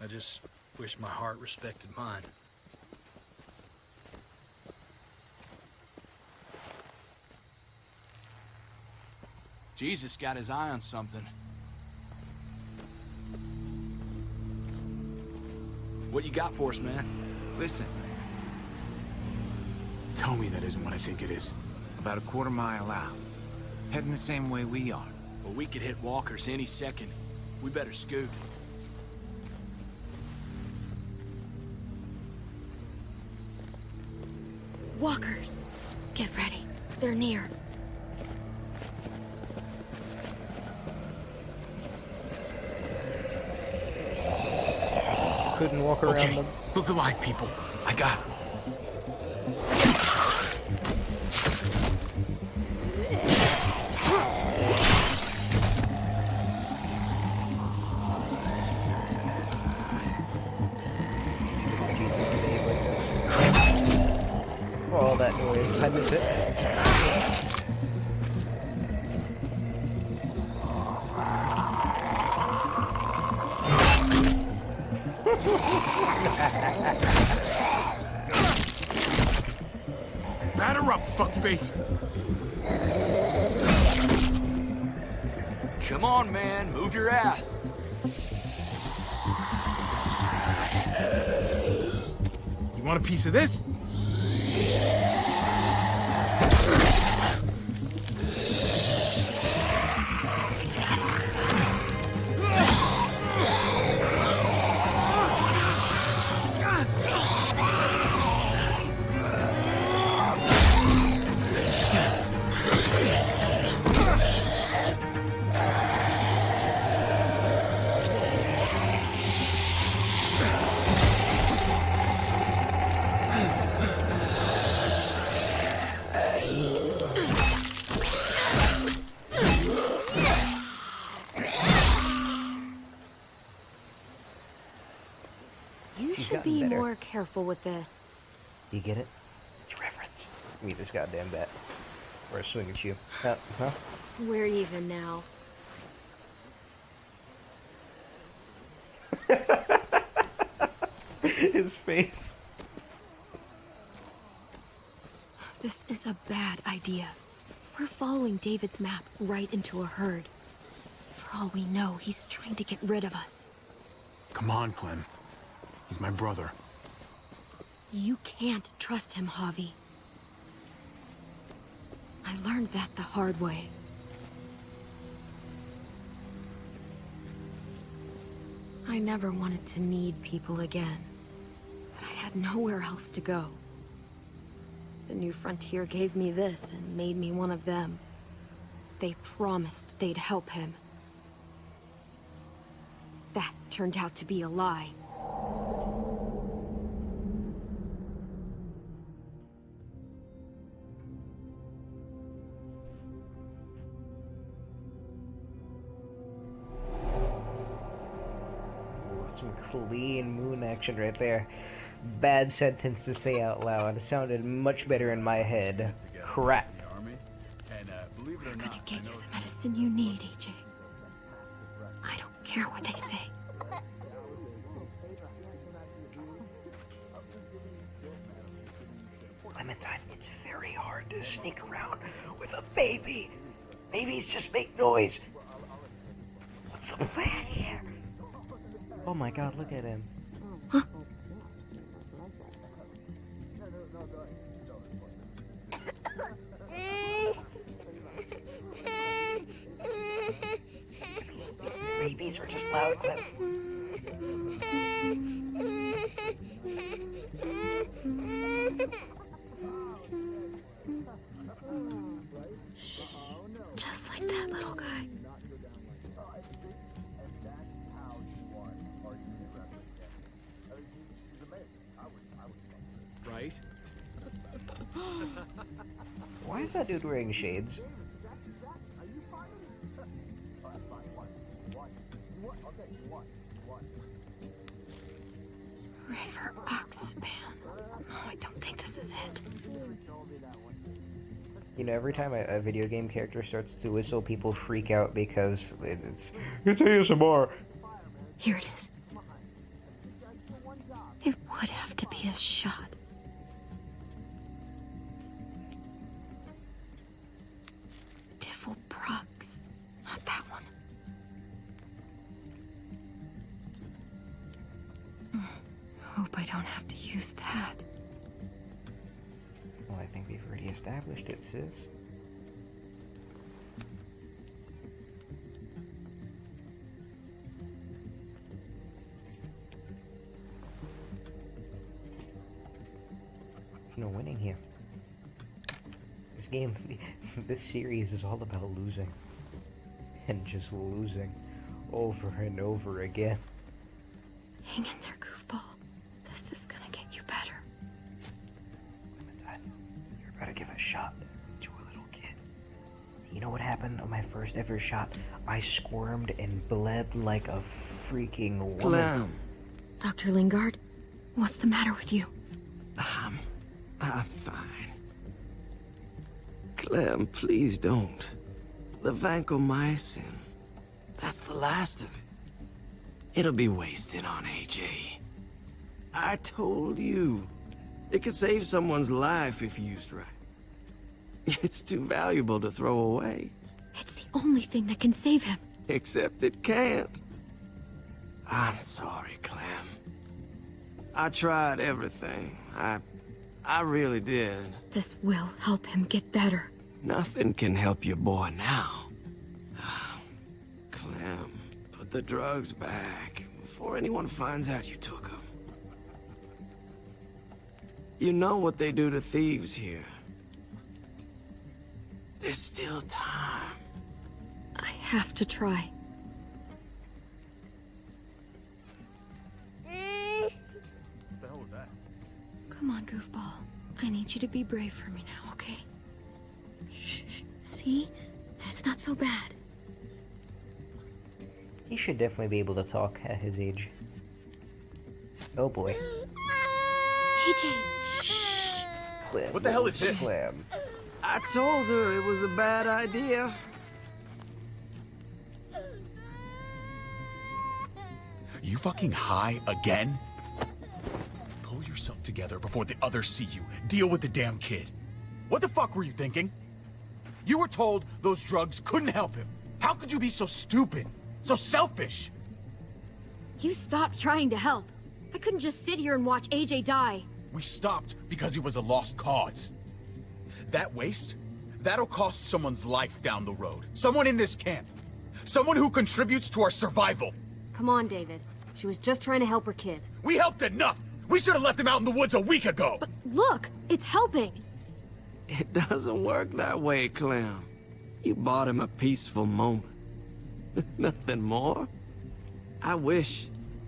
I just wish my heart respected mine. Jesus got his eye on something. What you got for us, man? Listen. Tell me that isn't what I think it is. About a quarter-mile out. Heading the same way we are. Well, we could hit walkers any second. We better scoot. Walkers! Get ready. They're near. Couldn't walk around them. Look alive, people. I got him. All that noise. I miss it. Batter up, fuckface. Come on, man. Move your ass. You want a piece of this? You should be more careful with this. Do you get it? It's reference. Meet this goddamn bat. Or a swing at you. Huh? We're even now. His face. This is a bad idea. We're following David's map right into a herd. For all we know, he's trying to get rid of us. Come on, Clem. He's my brother. You can't trust him, Javi. I learned that the hard way. I never wanted to need people again, but I had nowhere else to go. The New Frontier gave me this and made me one of them. They promised they'd help him. That turned out to be a lie. Some clean moon action right there. Bad sentence to say out loud. It sounded much better in my head. Crap. We're gonna get you the medicine you need, AJ. I don't care what they say. Clementine, it's very hard to sneak around with a baby. Babies just make noise. What's the plan here? Oh my god, look at him. Huh? These babies are just loud, Clem. Just like that little guy. Right? Why is that dude wearing shades? River Oxpan. No, I don't think this is it. You know, every time a video game character starts to whistle, people freak out because it's ASMR. Here it is. It would have to be a shot. Tifl Prox. don't have to use that. Well, I think we've already established it, sis. No winning here. This game, this series is all about losing. And just losing over and over again. Hang in there, goofball. This is gonna get you better. Clementine, you're about to give a shot to a little kid. Do you know what happened on my first ever shot? I squirmed and bled like a freaking woman. Clem. Dr. Lingard, what's the matter with you? I'm fine. Clem, please don't. The vancomycin. That's the last of it. It'll be wasted on AJ. I told you. It could save someone's life if used right. It's too valuable to throw away. It's the only thing that can save him. Except it can't. I'm sorry, Clem. I tried everything. I really did. This will help him get better. Nothing can help your boy now. Clem, put the drugs back before anyone finds out you took them. You know what they do to thieves here. There's still time. I have to try. What the hell was that? Come on, goofball. I need you to be brave for me now, okay? Shh. See? It's not so bad. He should definitely be able to talk at his age. Oh boy. AJ! Shh! Clem, What the hell is this? Clem. I told her it was a bad idea. You fucking high again? Pull yourself together before the others see you. Deal with the damn kid. What the fuck were you thinking? You were told those drugs couldn't help him. How could you be so stupid? So selfish? You stopped trying to help. I couldn't just sit here and watch AJ die. We stopped because he was a lost cause. That waste, that'll cost someone's life down the road. Someone in this camp. Someone who contributes to our survival. Come on, David. She was just trying to help her kid. We helped enough! We should have left him out in the woods a week ago! But look, it's helping. It doesn't work that way, Clem. You bought him a peaceful moment. Nothing more. I wish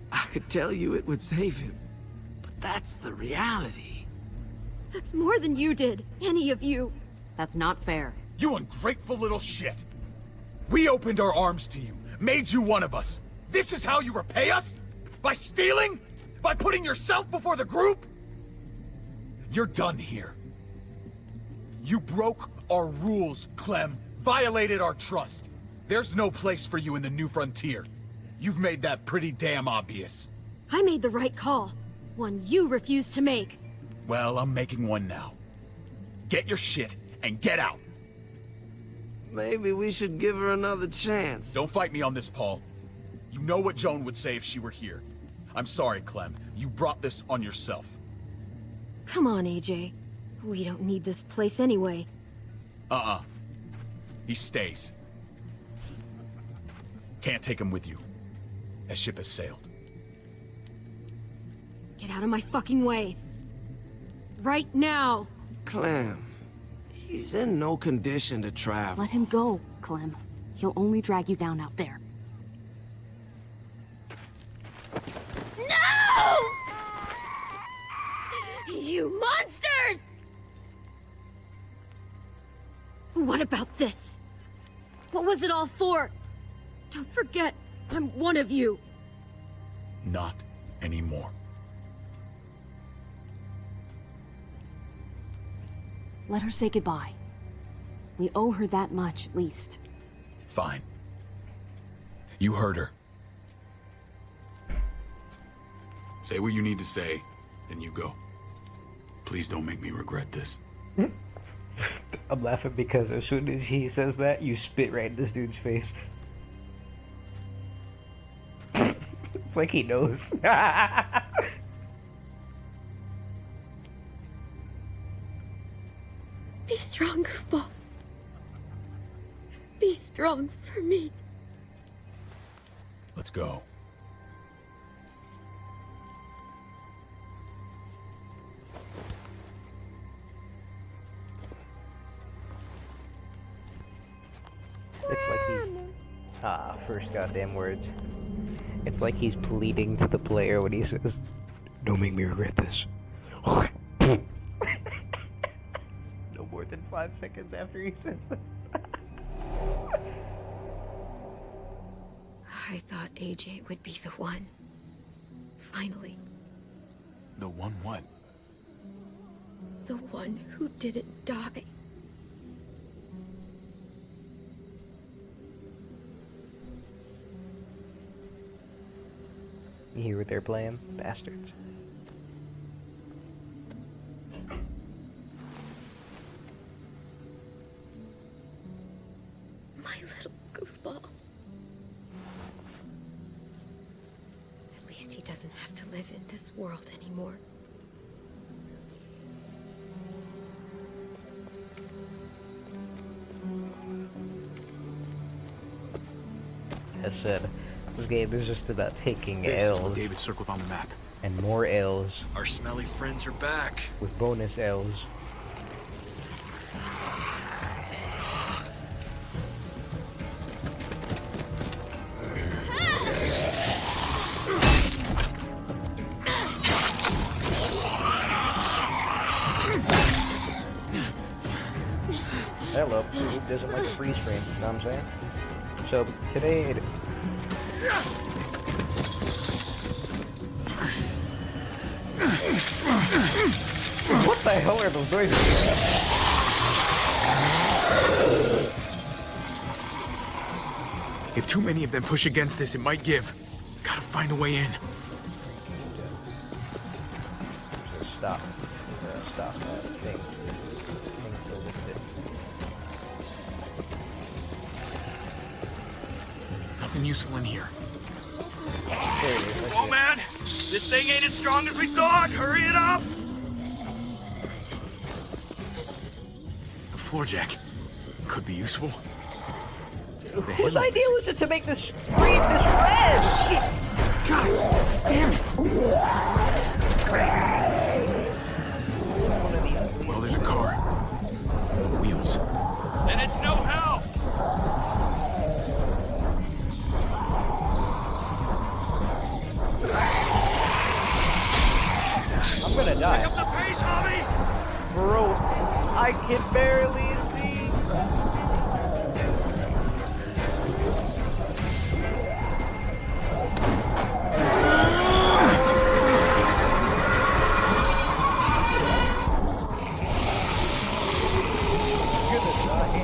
I could tell you it would save him. But that's the reality. That's more than you did. Any of you. That's not fair. You ungrateful little shit! We opened our arms to you, made you one of us. This is how you repay us? By stealing? By putting yourself before the group? You're done here. You broke our rules, Clem. Violated our trust. There's no place for you in the New Frontier. You've made that pretty damn obvious. I made the right call. One you refused to make. Well, I'm making one now. Get your shit and get out. Maybe we should give her another chance. Don't fight me on this, Paul. You know what Joan would say if she were here. I'm sorry, Clem. You brought this on yourself. Come on, AJ. We don't need this place anyway. He stays. Can't take him with you. That ship has sailed. Get out of my fucking way. Right now. Clem, he's in no condition to travel. Let him go, Clem. He'll only drag you down out there. No! You monsters! What about this? What was it all for? Don't forget, I'm one of you. Not anymore. Let her say goodbye. We owe her that much, at least. Fine. You heard her. Say what you need to say, then you go. Please don't make me regret this. I'm laughing because as soon as he says that, you spit right in this dude's face. It's like he knows. Be strong, Goofball. Be strong for me. Let's go. It's like he's... first goddamn words. It's like he's pleading to the player when he says, "Don't make me regret this." No more than 5 seconds after he says that. I thought AJ would be the one. Finally. The one what? The one who didn't die. You hear what they're playing? Bastards. My little Goofball. At least he doesn't have to live in this world anymore. As said, this game is just about taking This is what L's. David circled on the map. And more L's. Our smelly friends are back. With bonus L's. Hello, who doesn't like a freeze frame, you know what I'm saying? So, today... What the hell are those noises? If too many of them push against this, it might give. Gotta find a way in. So stop. Stop that thing. Thing's a little bit... Nothing useful in here. Come on, man! This thing ain't as strong as we thought! Hurry it up! A floor jack. Could be useful. Whose idea was it to make this screen this red? Shit! God damn it! Well, there's a car. Wheels. And it's no help! I'm gonna die. Pick up the pace, Javi! Bro, I can barely see.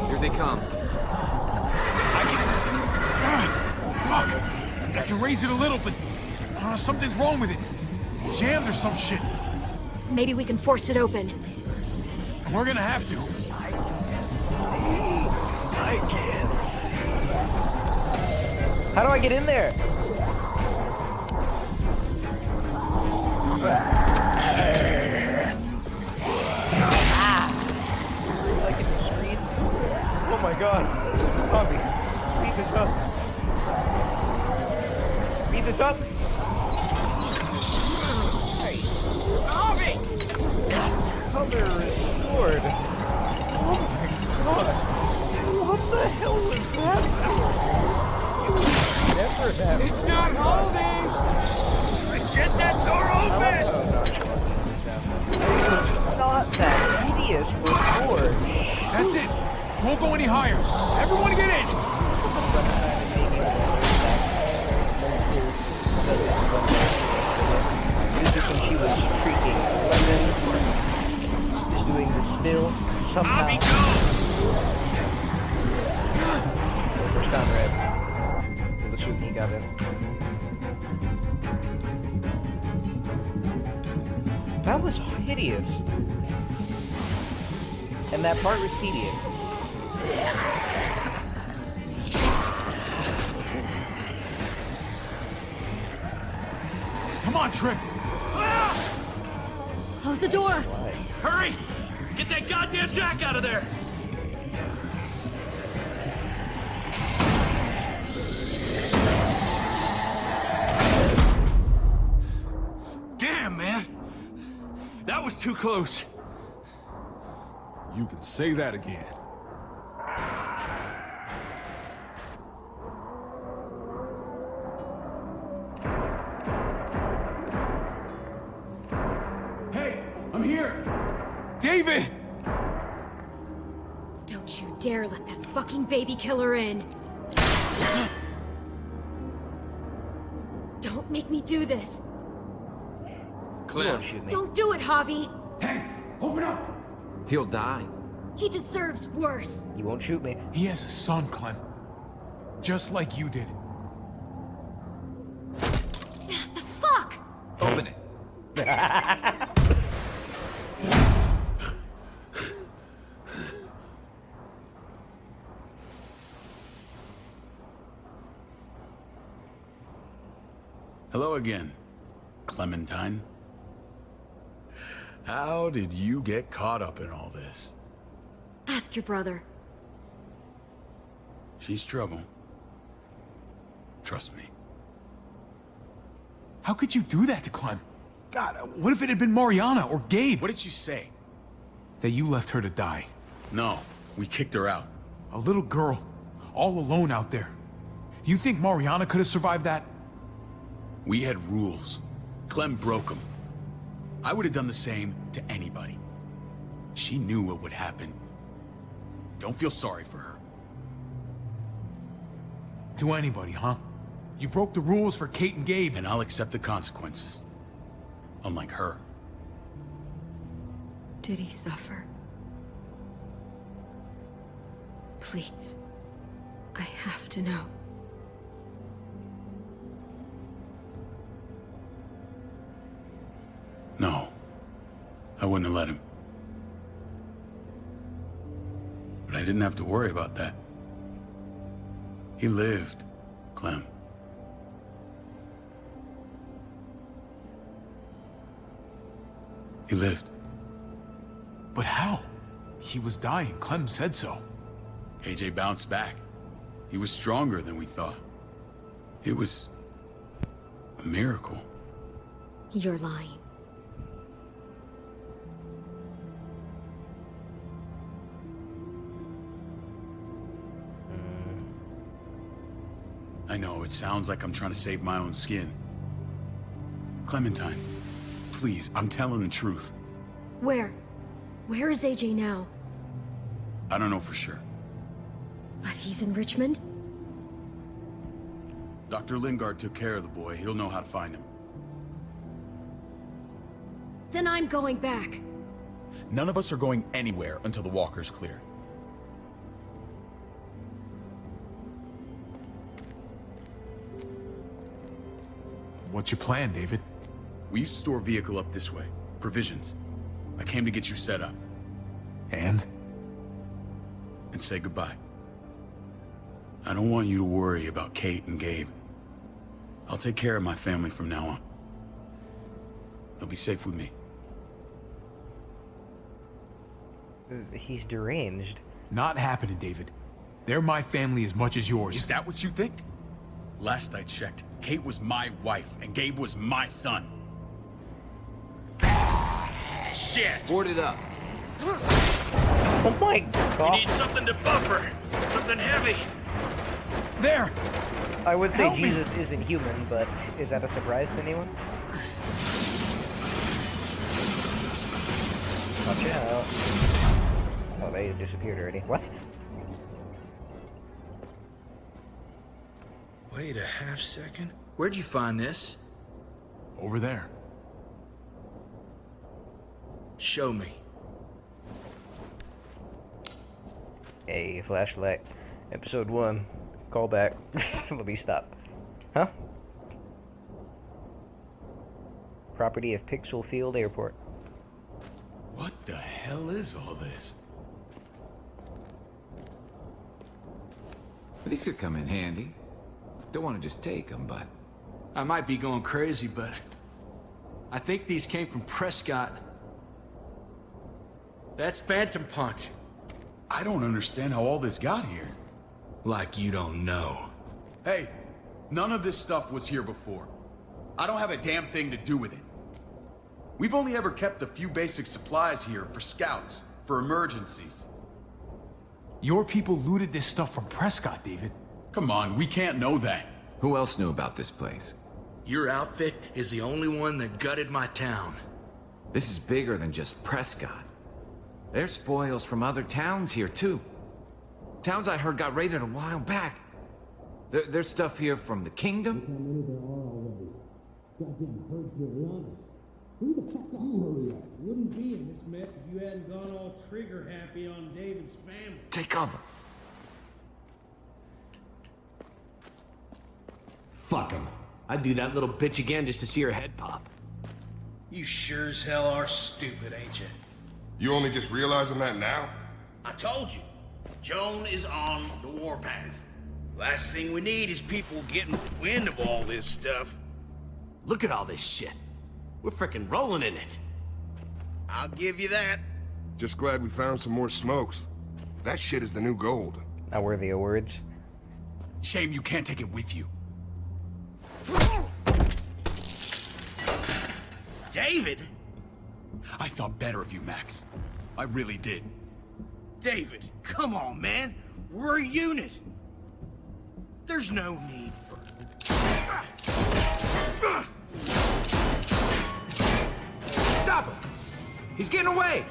Here they come. Fuck! I can raise it a little, but something's wrong with it. Jammed or some shit. Maybe we can force it open. We're gonna have to. I can't see. How do I get in there? Like in the screen? Oh my god. Bobby, speed this up. Speed this up. Hey. Bobby! Color restored. Oh my god. What the hell was that for? It was never that. It's not holding! Get that door open! It was not that hideous before. That's it. Won't go any higher. Everyone get in! Just when she was shrieking, just doing the still somehow. Where's Conrad? The Suki got in. That was hideous. And that part was tedious. Come on, Tripp! Close the door. Hurry! Get that goddamn jack out of there! Damn, man! That was too close. You can say that again. Hey, I'm here! David! Don't you dare let that fucking baby killer in. Don't make me do this. Clem. Don't do it, Javi. Hey, open up! He'll die. He deserves worse. You won't shoot me. He has a son, Clem. Just like you did. The fuck? Open it. Hello again, Clementine. How did you get caught up in all this? Ask your brother. She's trouble. Trust me. How could you do that to Clem? God, what if it had been Mariana or Gabe? What did she say? That you left her to die. No, we kicked her out. A little girl, all alone out there. Do you think Mariana could have survived that? We had rules. Clem broke them. I would have done the same to anybody. She knew what would happen. Don't feel sorry for her. To anybody, huh? You broke the rules for Kate and Gabe. And I'll accept the consequences. Unlike her. Did he suffer? Please. I have to know. No. I wouldn't have let him. But I didn't have to worry about that. He lived, Clem. He lived. But how? He was dying. Clem said so. AJ bounced back. He was stronger than we thought. It was a miracle. You're lying. I know, it sounds like I'm trying to save my own skin. Clementine, please, I'm telling the truth. Where? Where is AJ now? I don't know for sure. But he's in Richmond? Dr. Lingard took care of the boy. He'll know how to find him. Then I'm going back. None of us are going anywhere until the walker's clear. What's your plan, David? We used to store a vehicle up this way. Provisions. I came to get you set up. And? And say goodbye. I don't want you to worry about Kate and Gabe. I'll take care of my family from now on. They'll be safe with me. He's deranged. Not happening, David. They're my family as much as yours. Is that what you think? Last I checked, Kate was my wife and Gabe was my son. Shit! Board it up. Oh my god. We need something to buffer. Something heavy. There! I would say Help me. Jesus isn't human, but is that a surprise to anyone? Watch out. Oh, they disappeared already. What? Wait a half second. Where'd you find this? Over there. Show me. A flashlight. Episode 1. Callback. Let me stop. Huh? Property of Pixel Field Airport. What the hell is all this? These could come in handy. Don't want to just take them, but... I might be going crazy, but... I think these came from Prescott. That's Phantom Punch. I don't understand how all this got here. Like you don't know. Hey, none of this stuff was here before. I don't have a damn thing to do with it. We've only ever kept a few basic supplies here for scouts, for emergencies. Your people looted this stuff from Prescott, David. Come on, we can't know that. Who else knew about this place? Your outfit is the only one that gutted my town. This is bigger than just Prescott. There's spoils from other towns here, too. Towns I heard got raided a while back. There's stuff here from the kingdom. Goddamn herds really on us. Who the fuck are you? Hurry up. Wouldn't be in this mess if you hadn't gone all trigger happy on David's family. Take cover. Fuck him. I'd do that little bitch again just to see her head pop. You sure as hell are stupid, ain't you? You only just realizing that now? I told you. Joan is on the warpath. Last thing we need is people getting wind of all this stuff. Look at all this shit. We're frickin' rolling in it. I'll give you that. Just glad we found some more smokes. That shit is the new gold. Not worthy of words. Shame you can't take it with you. David? I thought better of you, Max. I really did. David, come on, man. We're a unit. There's no need for... Stop him! He's getting away!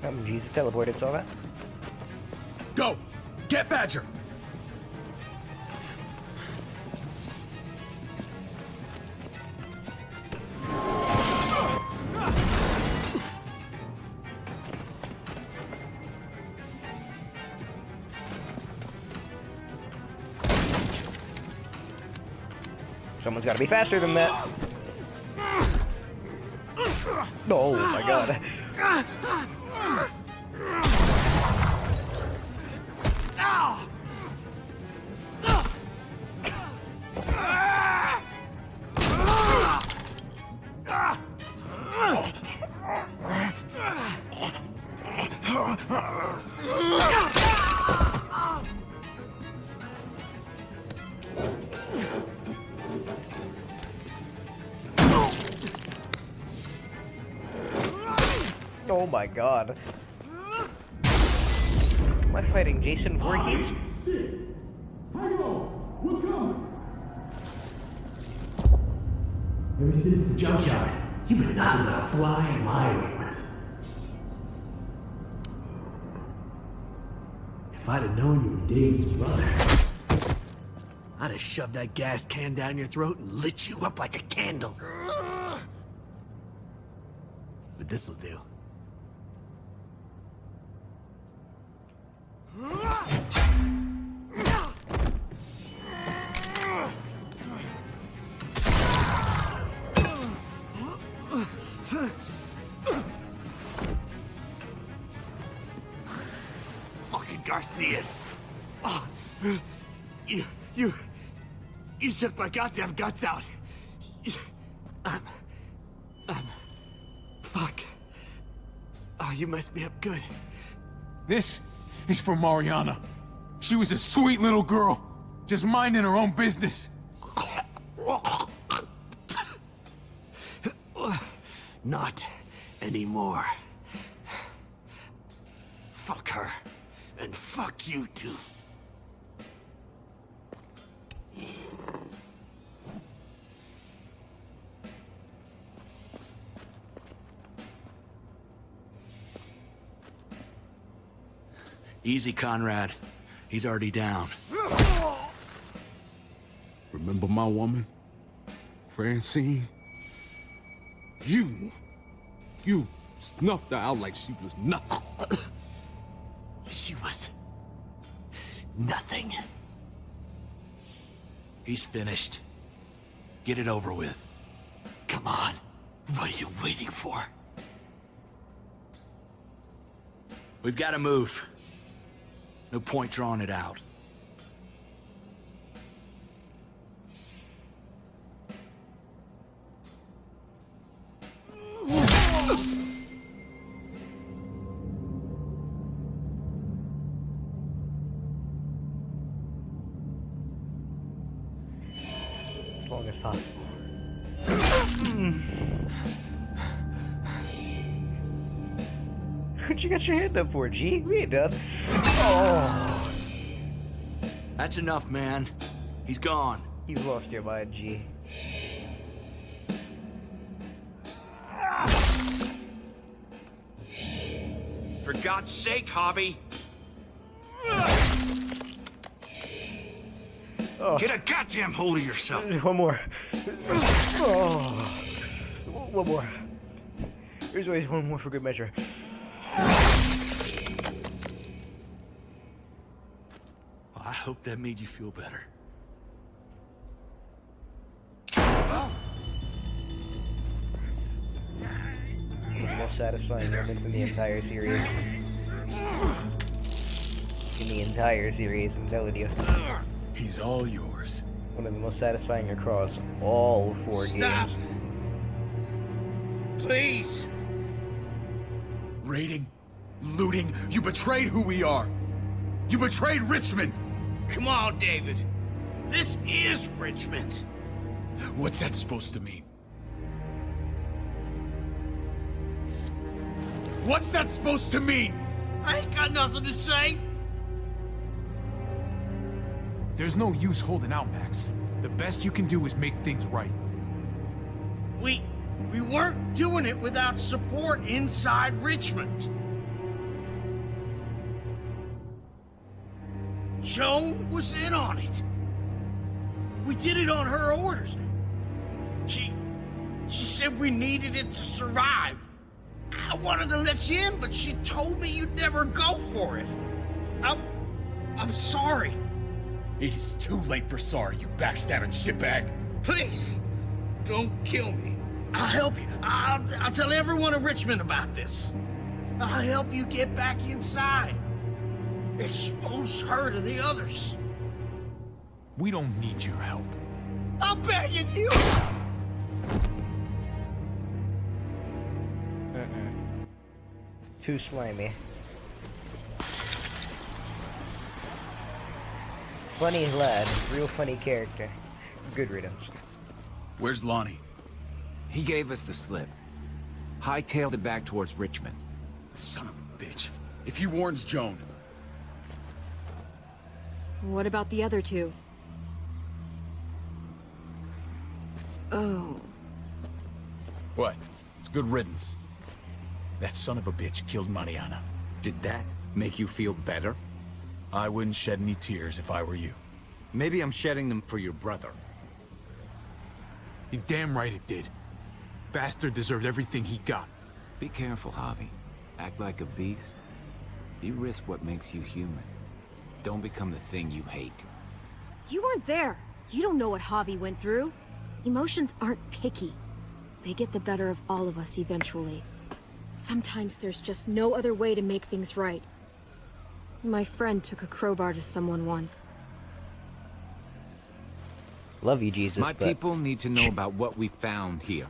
Oh, Jesus teleported, saw that? Go! Get Badger! Someone's got to be faster than that. Oh my god. Oh my god. Am I fighting Jason Voorhees? There's the junkyard. You better not let a fly in my ointment. If I'd have known you were David's brother, I'd have shoved that gas can down your throat and lit you up like a candle. But this'll do. Fucking Garcias. Oh, you took my goddamn guts out. Fuck. Oh, you messed me up good. This is for Mariana. She was a sweet little girl, just minding her own business. Not anymore. Fuck her. And fuck you too. Easy, Conrad. He's already down. Remember my woman? Francine? You snuffed her out like she was nothing. She was nothing. He's finished. Get it over with. Come on. What are you waiting for? We've got to move. No point drawing it out. as long as possible. What you got your hand up for, G? We ain't done. Oh. That's enough, man. He's gone. You've lost your mind, G. For God's sake, Javi. Oh. Get a goddamn hold of yourself. One more. Oh. One more. There's always one more for good measure. I hope that made you feel better. One of the most satisfying moments in the entire series. In the entire series, I'm telling you. He's all yours. One of the most satisfying across all 4 games. Please! Raiding, looting, you betrayed who we are. You betrayed Richmond. Come on, David. This is Richmond. What's that supposed to mean? What's that supposed to mean? I ain't got nothing to say. There's no use holding out, Max. The best you can do is make things right. We weren't doing it without support inside Richmond. Joan was in on it. We did it on her orders. She said we needed it to survive. I wanted to let you in, but she told me you'd never go for it. I'm sorry. It is too late for sorry, you backstabbing shitbag. Please, don't kill me. I'll help you. I'll tell everyone in Richmond about this. I'll help you get back inside. Expose her to the others. We don't need your help. I'm begging you. Too slimy. Funny lad, real funny character. Good riddance. Where's Lonnie? He gave us the slip. Hightailed it back towards Richmond. Son of a bitch. If he warns Joan... What about the other two? Oh. What? It's good riddance. That son of a bitch killed Mariana. Did that make you feel better? I wouldn't shed any tears if I were you. Maybe I'm shedding them for your brother. You're damn right it did. Bastard deserved everything he got. Be careful, Javi. Act like a beast. You risk what makes you human. Don't become the thing you hate. You weren't there. You don't know what Javi went through. Emotions aren't picky. They get the better of all of us eventually. Sometimes there's just no other way to make things right. My friend took a crowbar to someone once. Love you, Jesus. My people need to know about what we found here.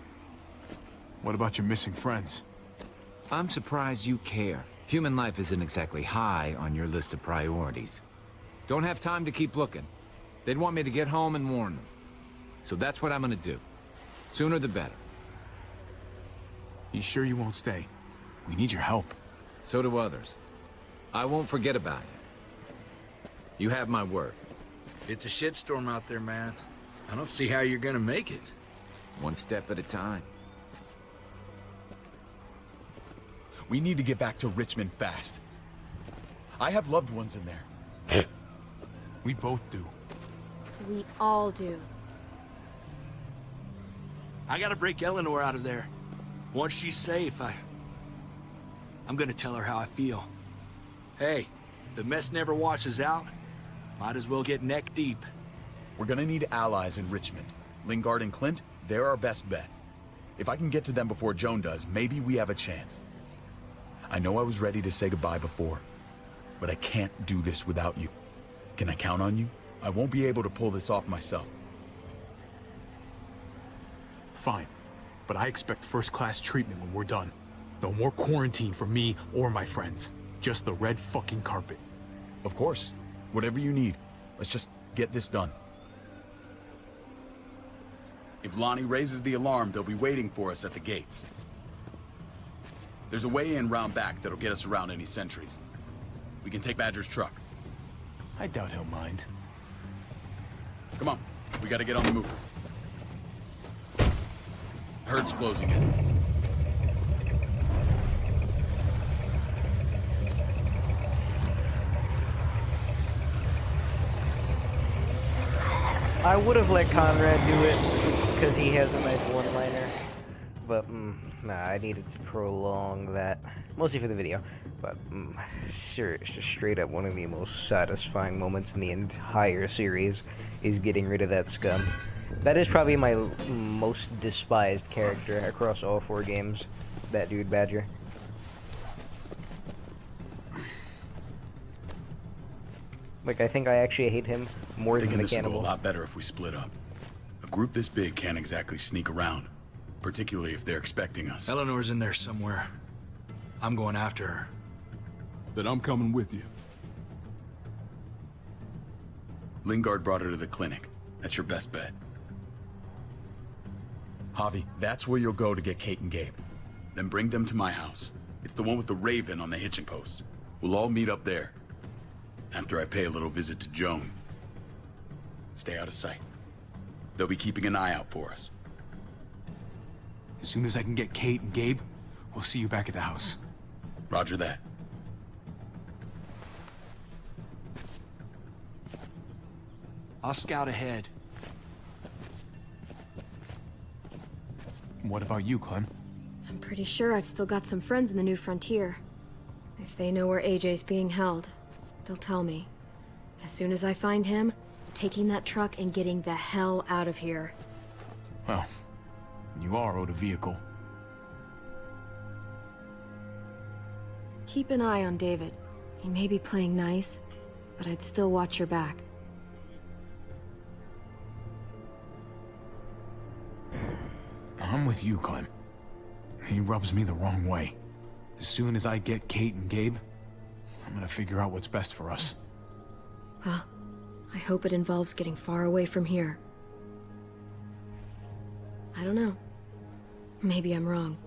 What about your missing friends? I'm surprised you care. Human life isn't exactly high on your list of priorities. Don't have time to keep looking. They'd want me to get home and warn them. So that's what I'm gonna do. Sooner the better. You sure you won't stay? We need your help. So do others. I won't forget about you. You have my word. It's a shitstorm out there, man. I don't see how you're gonna make it. One step at a time. We need to get back to Richmond fast. I have loved ones in there. We both do. We all do. I gotta break Eleanor out of there. Once she's safe, I'm gonna tell her how I feel. Hey, the mess never washes out. Might as well get neck deep. We're gonna need allies in Richmond. Lingard and Clint, they're our best bet. If I can get to them before Joan does, maybe we have a chance. I know I was ready to say goodbye before, but I can't do this without you. Can I count on you? I won't be able to pull this off myself. Fine. But I expect first-class treatment when we're done. No more quarantine for me or my friends. Just the red fucking carpet. Of course. Whatever you need. Let's just get this done. If Lonnie raises the alarm, they'll be waiting for us at the gates. There's a way in round back that'll get us around any sentries. We can take Badger's truck. I doubt he'll mind. Come on, we gotta get on the move. Herd's closing in. I would have let Conrad do it, because he has a nice one-liner. But, nah, I needed to prolong that. Mostly for the video. But, sure, it's just straight up one of the most satisfying moments in the entire series, is getting rid of that scum. That is probably my most despised character across all 4 games. That dude, Badger. Like, I think I actually hate him more than the This will cannibal. go a lot better if we split up. A group this big can't exactly sneak around, particularly if they're expecting us. Eleanor's in there somewhere. I'm going after her. Then I'm coming with you. Lingard brought her to the clinic. That's your best bet. Javi, that's where you'll go to get Kate and Gabe. Then bring them to my house. It's the one with the Raven on the hitching post. We'll all meet up there. After I pay a little visit to Joan. Stay out of sight. They'll be keeping an eye out for us. As soon as I can get Kate and Gabe, we'll see you back at the house. Roger that. I'll scout ahead. What about you, Clem? I'm pretty sure I've still got some friends in the New Frontier. If they know where AJ's being held, they'll tell me. As soon as I find him, I'm taking that truck and getting the hell out of here. Well, you are owed a vehicle. Keep an eye on David. He may be playing nice, but I'd still watch your back. I'm with you, Clem. He rubs me the wrong way. As soon as I get Kate and Gabe, I'm gonna figure out what's best for us. Well, I hope it involves getting far away from here. I don't know. Maybe I'm wrong.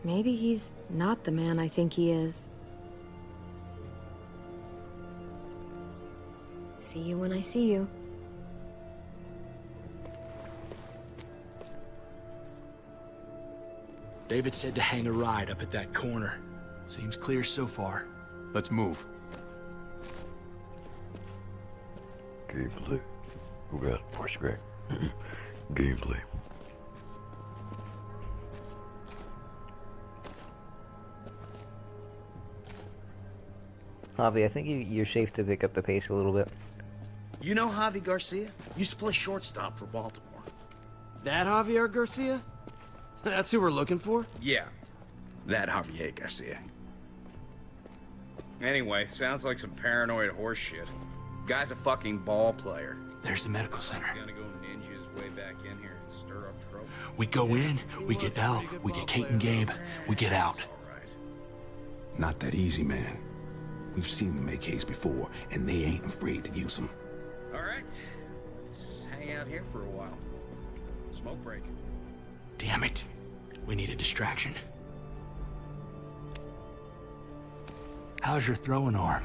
Maybe he's not the man I think he is. See you when I see you. David said to hang a ride up at that corner. Seems clear so far. Let's move. Gameplay. Who got voice crack? Gameplay. Javi, I think you're safe to pick up the pace a little bit. You know Javi Garcia? Used to play shortstop for Baltimore. That Javier Garcia? That's who we're looking for? Yeah, that Javier Garcia. Anyway, sounds like some paranoid horse shit. Guy's a fucking ball player. There's the medical center. He's gonna go ninja his way back in here and stir up trouble. We go in, we get Elle, we get Kate and Gabe, we get out. Not that easy, man. We've seen them AKs before, and they ain't afraid to use them. All right, let's hang out here for a while. Smoke break. Damn it. We need a distraction. How's your throwing arm?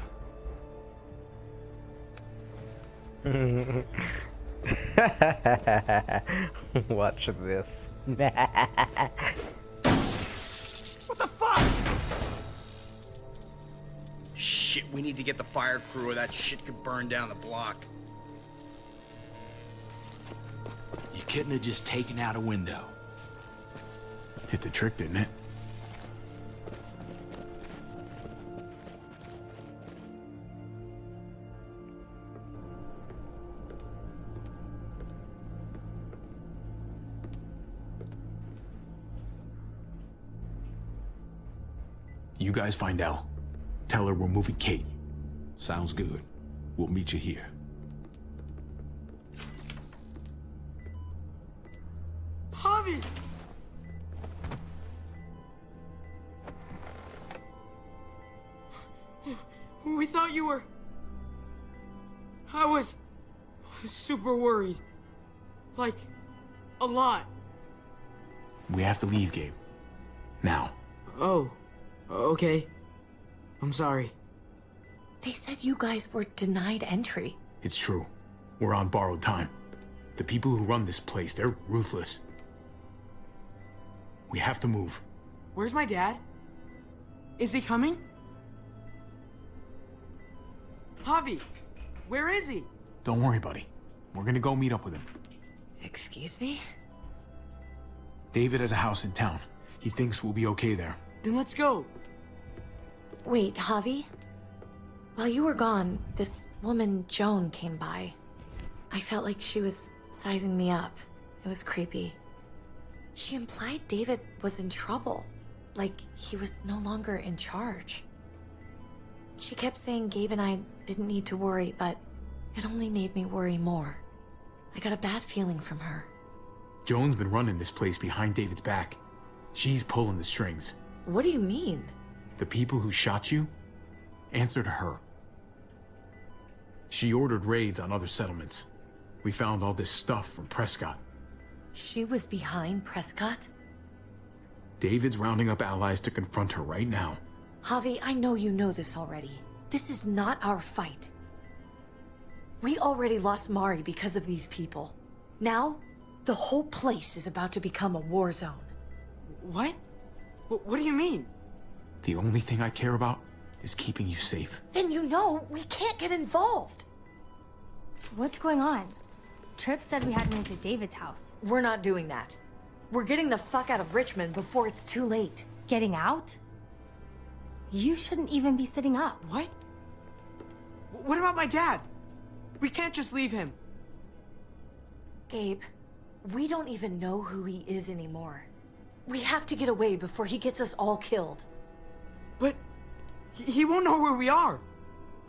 Watch this. What the fuck? Shit, we need to get the fire crew or that shit could burn down the block. You couldn't have just taken out a window. Hit the trick, didn't it? You guys find Elle. Tell her we're moving Kate. Sounds good. We'll meet you here. Javi! We thought you were... I was super worried. Like A lot. We have to leave, Gabe. Now. Oh, okay. I'm sorry. They said you guys were denied entry. It's true. We're on borrowed time. The people who run this place, they're ruthless. We have to move. Where's my dad? Is he coming? Javi, where is he? Don't worry, buddy. We're gonna go meet up with him. Excuse me? David has a house in town. He thinks we'll be okay there. Then let's go. Wait, Javi? While you were gone, this woman, Joan, came by. I felt like she was sizing me up. It was creepy. She implied David was in trouble. Like he was no longer in charge. She kept saying Gabe and I didn't need to worry, but it only made me worry more. I got a bad feeling from her. Joan's been running this place behind David's back. She's pulling the strings. What do you mean? The people who shot you answer to her. She ordered raids on other settlements. We found all this stuff from Prescott. She was behind Prescott? David's rounding up allies to confront her right now. Javi, I know you know this already. This is not our fight. We already lost Mari because of these people. Now, the whole place is about to become a war zone. What? What do you mean? The only thing I care about is keeping you safe. Then you know we can't get involved. What's going on? Tripp said we had to move to David's house. We're not doing that. We're getting the fuck out of Richmond before it's too late. Getting out? You shouldn't even be sitting up. What? What about my dad? We can't just leave him. Gabe, we don't even know who he is anymore. We have to get away before he gets us all killed. But he won't know where we are.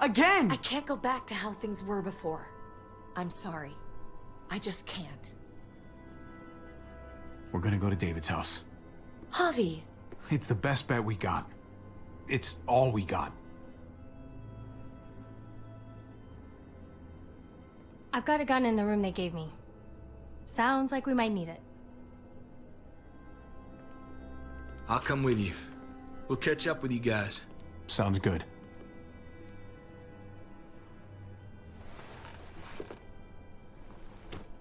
Again! I can't go back to how things were before. I'm sorry. I just can't. We're gonna go to David's house. Javi! It's the best bet we got. It's all we got. I've got a gun in the room they gave me. Sounds like we might need it. I'll come with you. We'll catch up with you guys. Sounds good.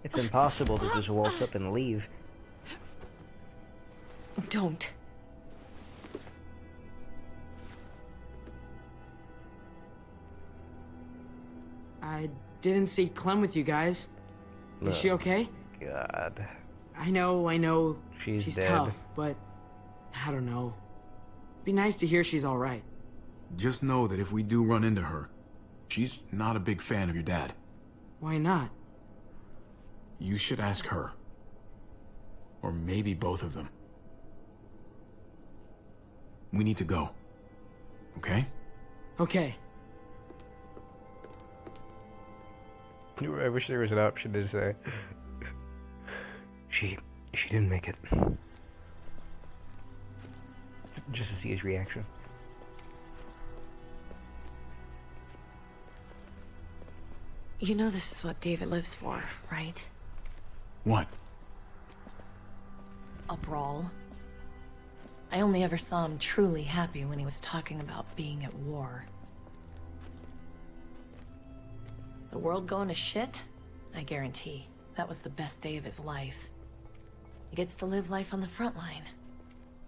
It's impossible to just waltz up and leave. Don't. I didn't see Clem with you guys. Is she okay? God. I know. She's dead. Tough, but I don't know. Be nice to hear she's all right. Just know that if we do run into her, she's not a big fan of your dad. Why not? You should ask her. Or maybe both of them. We need to go. Okay? Okay. I wish there was an option to say she didn't make it. Just to see his reaction. You know this is what David lives for, right? What? A brawl. I only ever saw him truly happy when he was talking about being at war. The world going to shit? I guarantee that was the best day of his life. He gets to live life on the front line.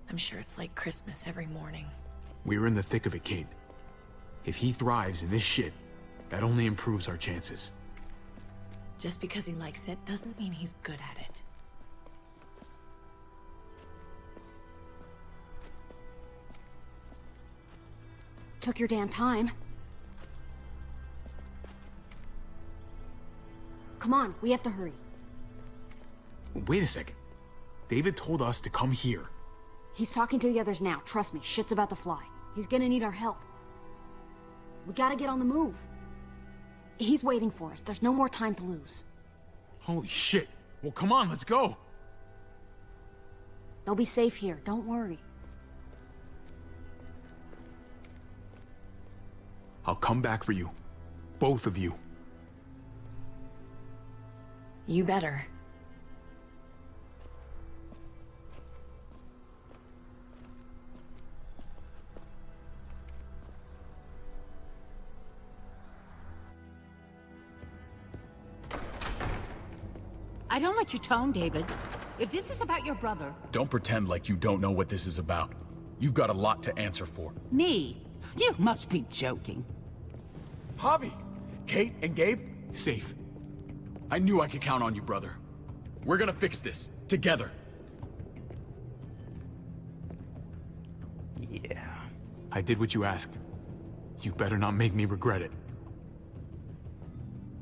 I'm sure it's like Christmas every morning. We're in the thick of it, Kate. If he thrives in this shit, that only improves our chances. Just because he likes it doesn't mean he's good at it. Took your damn time. Come on, we have to hurry. Wait a second. David told us to come here. He's talking to the others now. Trust me, shit's about to fly. He's gonna need our help. We gotta get on the move. He's waiting for us. There's no more time to lose. Holy shit. Well, come on, let's go. They'll be safe here. Don't worry. I'll come back for you. Both of you. You better. don't like your tone, David. If this is about your brother... Don't pretend like you don't know what this is about. You've got a lot to answer for. Me? You must be joking. Javi! Kate and Gabe? Safe. I knew I could count on you, brother. We're gonna fix this. Together. Yeah. I did what you asked. You better not make me regret it.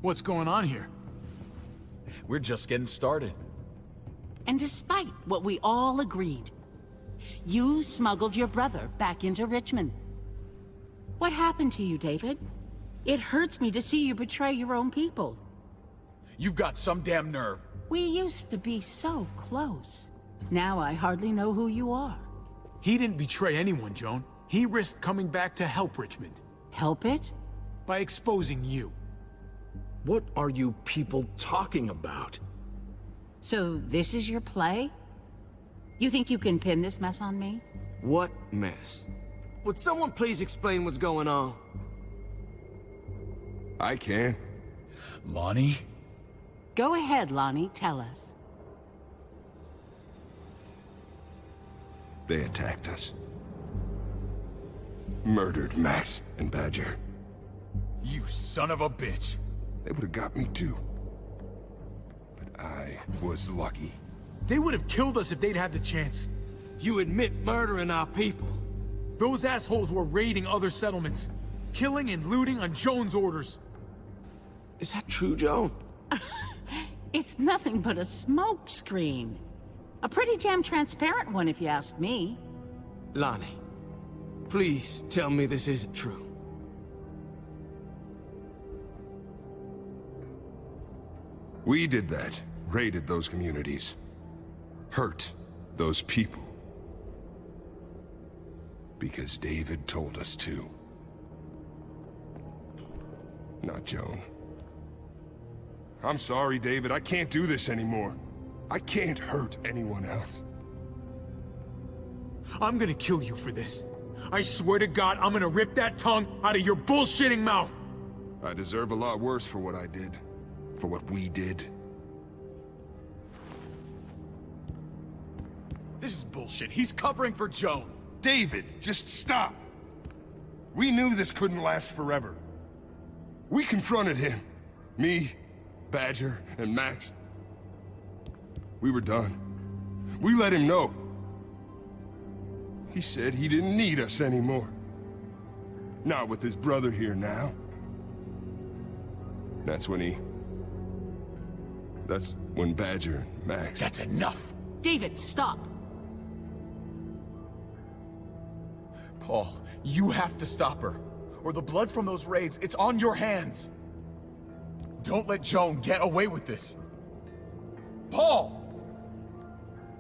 What's going on here? We're just getting started. And despite what we all agreed, you smuggled your brother back into Richmond. What happened to you, David? It hurts me to see you betray your own people. You've got some damn nerve. We used to be so close. Now I hardly know who you are. He didn't betray anyone, Joan. He risked coming back to help Richmond. Help it? By exposing you. What are you people talking about? So this is your play? You think you can pin this mess on me? What mess? Would someone please explain what's going on? I can. Lonnie? Go ahead, Lonnie, tell us. They attacked us. Murdered Max and Badger. You son of a bitch. They would have got me too. But I was lucky. They would have killed us if they'd had the chance. You admit murdering our people. Those assholes were raiding other settlements, killing and looting on Joan's orders. Is that true, Joan? It's nothing but a smoke screen. A pretty damn transparent one, if you ask me. Lonnie, please tell me this isn't true. We did that. Raided those communities. Hurt those people. Because David told us to. Not Joan. I'm sorry, David. I can't do this anymore. I can't hurt anyone else. I'm gonna kill you for this. I swear to God, I'm gonna rip that tongue out of your bullshitting mouth! I deserve a lot worse for what I did. For what we did. This is bullshit. He's covering for Joan. David, just stop! We knew this couldn't last forever. We confronted him. Me, Badger, and Max. We were done. We let him know. He said he didn't need us anymore. Not with his brother here now. That's when Badger and Max... That's enough! David, stop! Paul, you have to stop her. Or the blood from those raids, it's on your hands. Don't let Joan get away with this. Paul!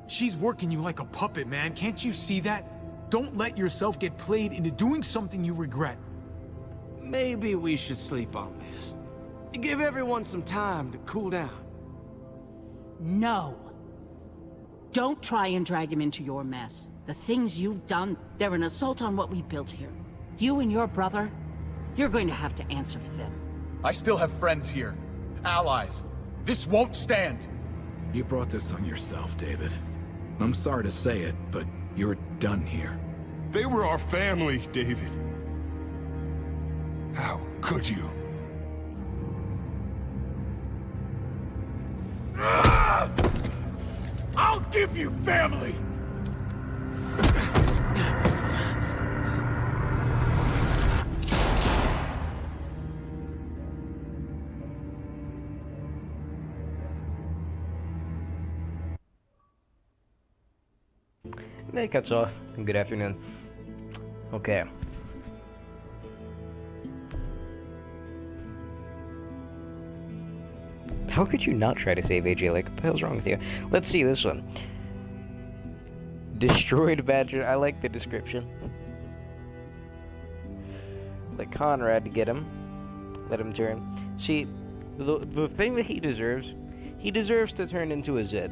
She's working you like a puppet, man. Can't you see that? Don't let yourself get played into doing something you regret. Maybe we should sleep on this. Give everyone some time to cool down. No. Don't try and drag him into your mess. The things you've done, they're an assault on what we built here. You and your brother, you're going to have to answer for them. I still have friends here. Allies. This won't stand. You brought this on yourself, David. I'm sorry to say it, but you're done here. They were our family, David. How could you? I'll give you family! Then it cuts off. Good afternoon. Okay. How could you not try to save AJ? Like, what the hell's wrong with you? Let's see this one. Destroyed Badger. I like the description. Let Conrad get him. Let him turn. See, the thing that he deserves to turn into a Zed.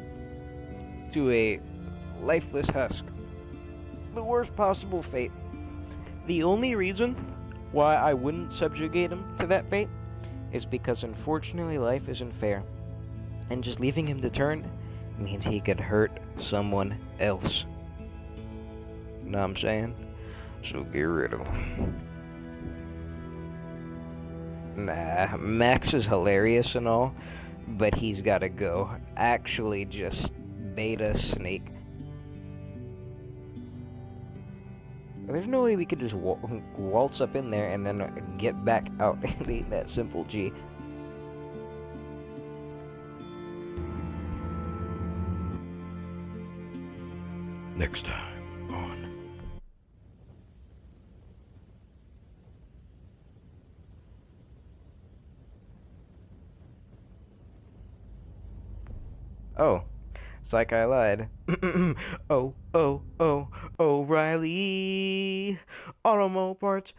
To a lifeless husk. The worst possible fate. The only reason why I wouldn't subjugate him to that fate is because unfortunately life isn't fair. And just leaving him to turn means he could hurt someone else. Know what I'm saying? So get rid of him. Nah, Max is hilarious and all, but he's gotta go. Actually, just beta snake. There's no way we could just waltz up in there and then get back out. It ain't that simple, G. Next time on... Oh. It's like I lied. O'Reilly. Automo Parts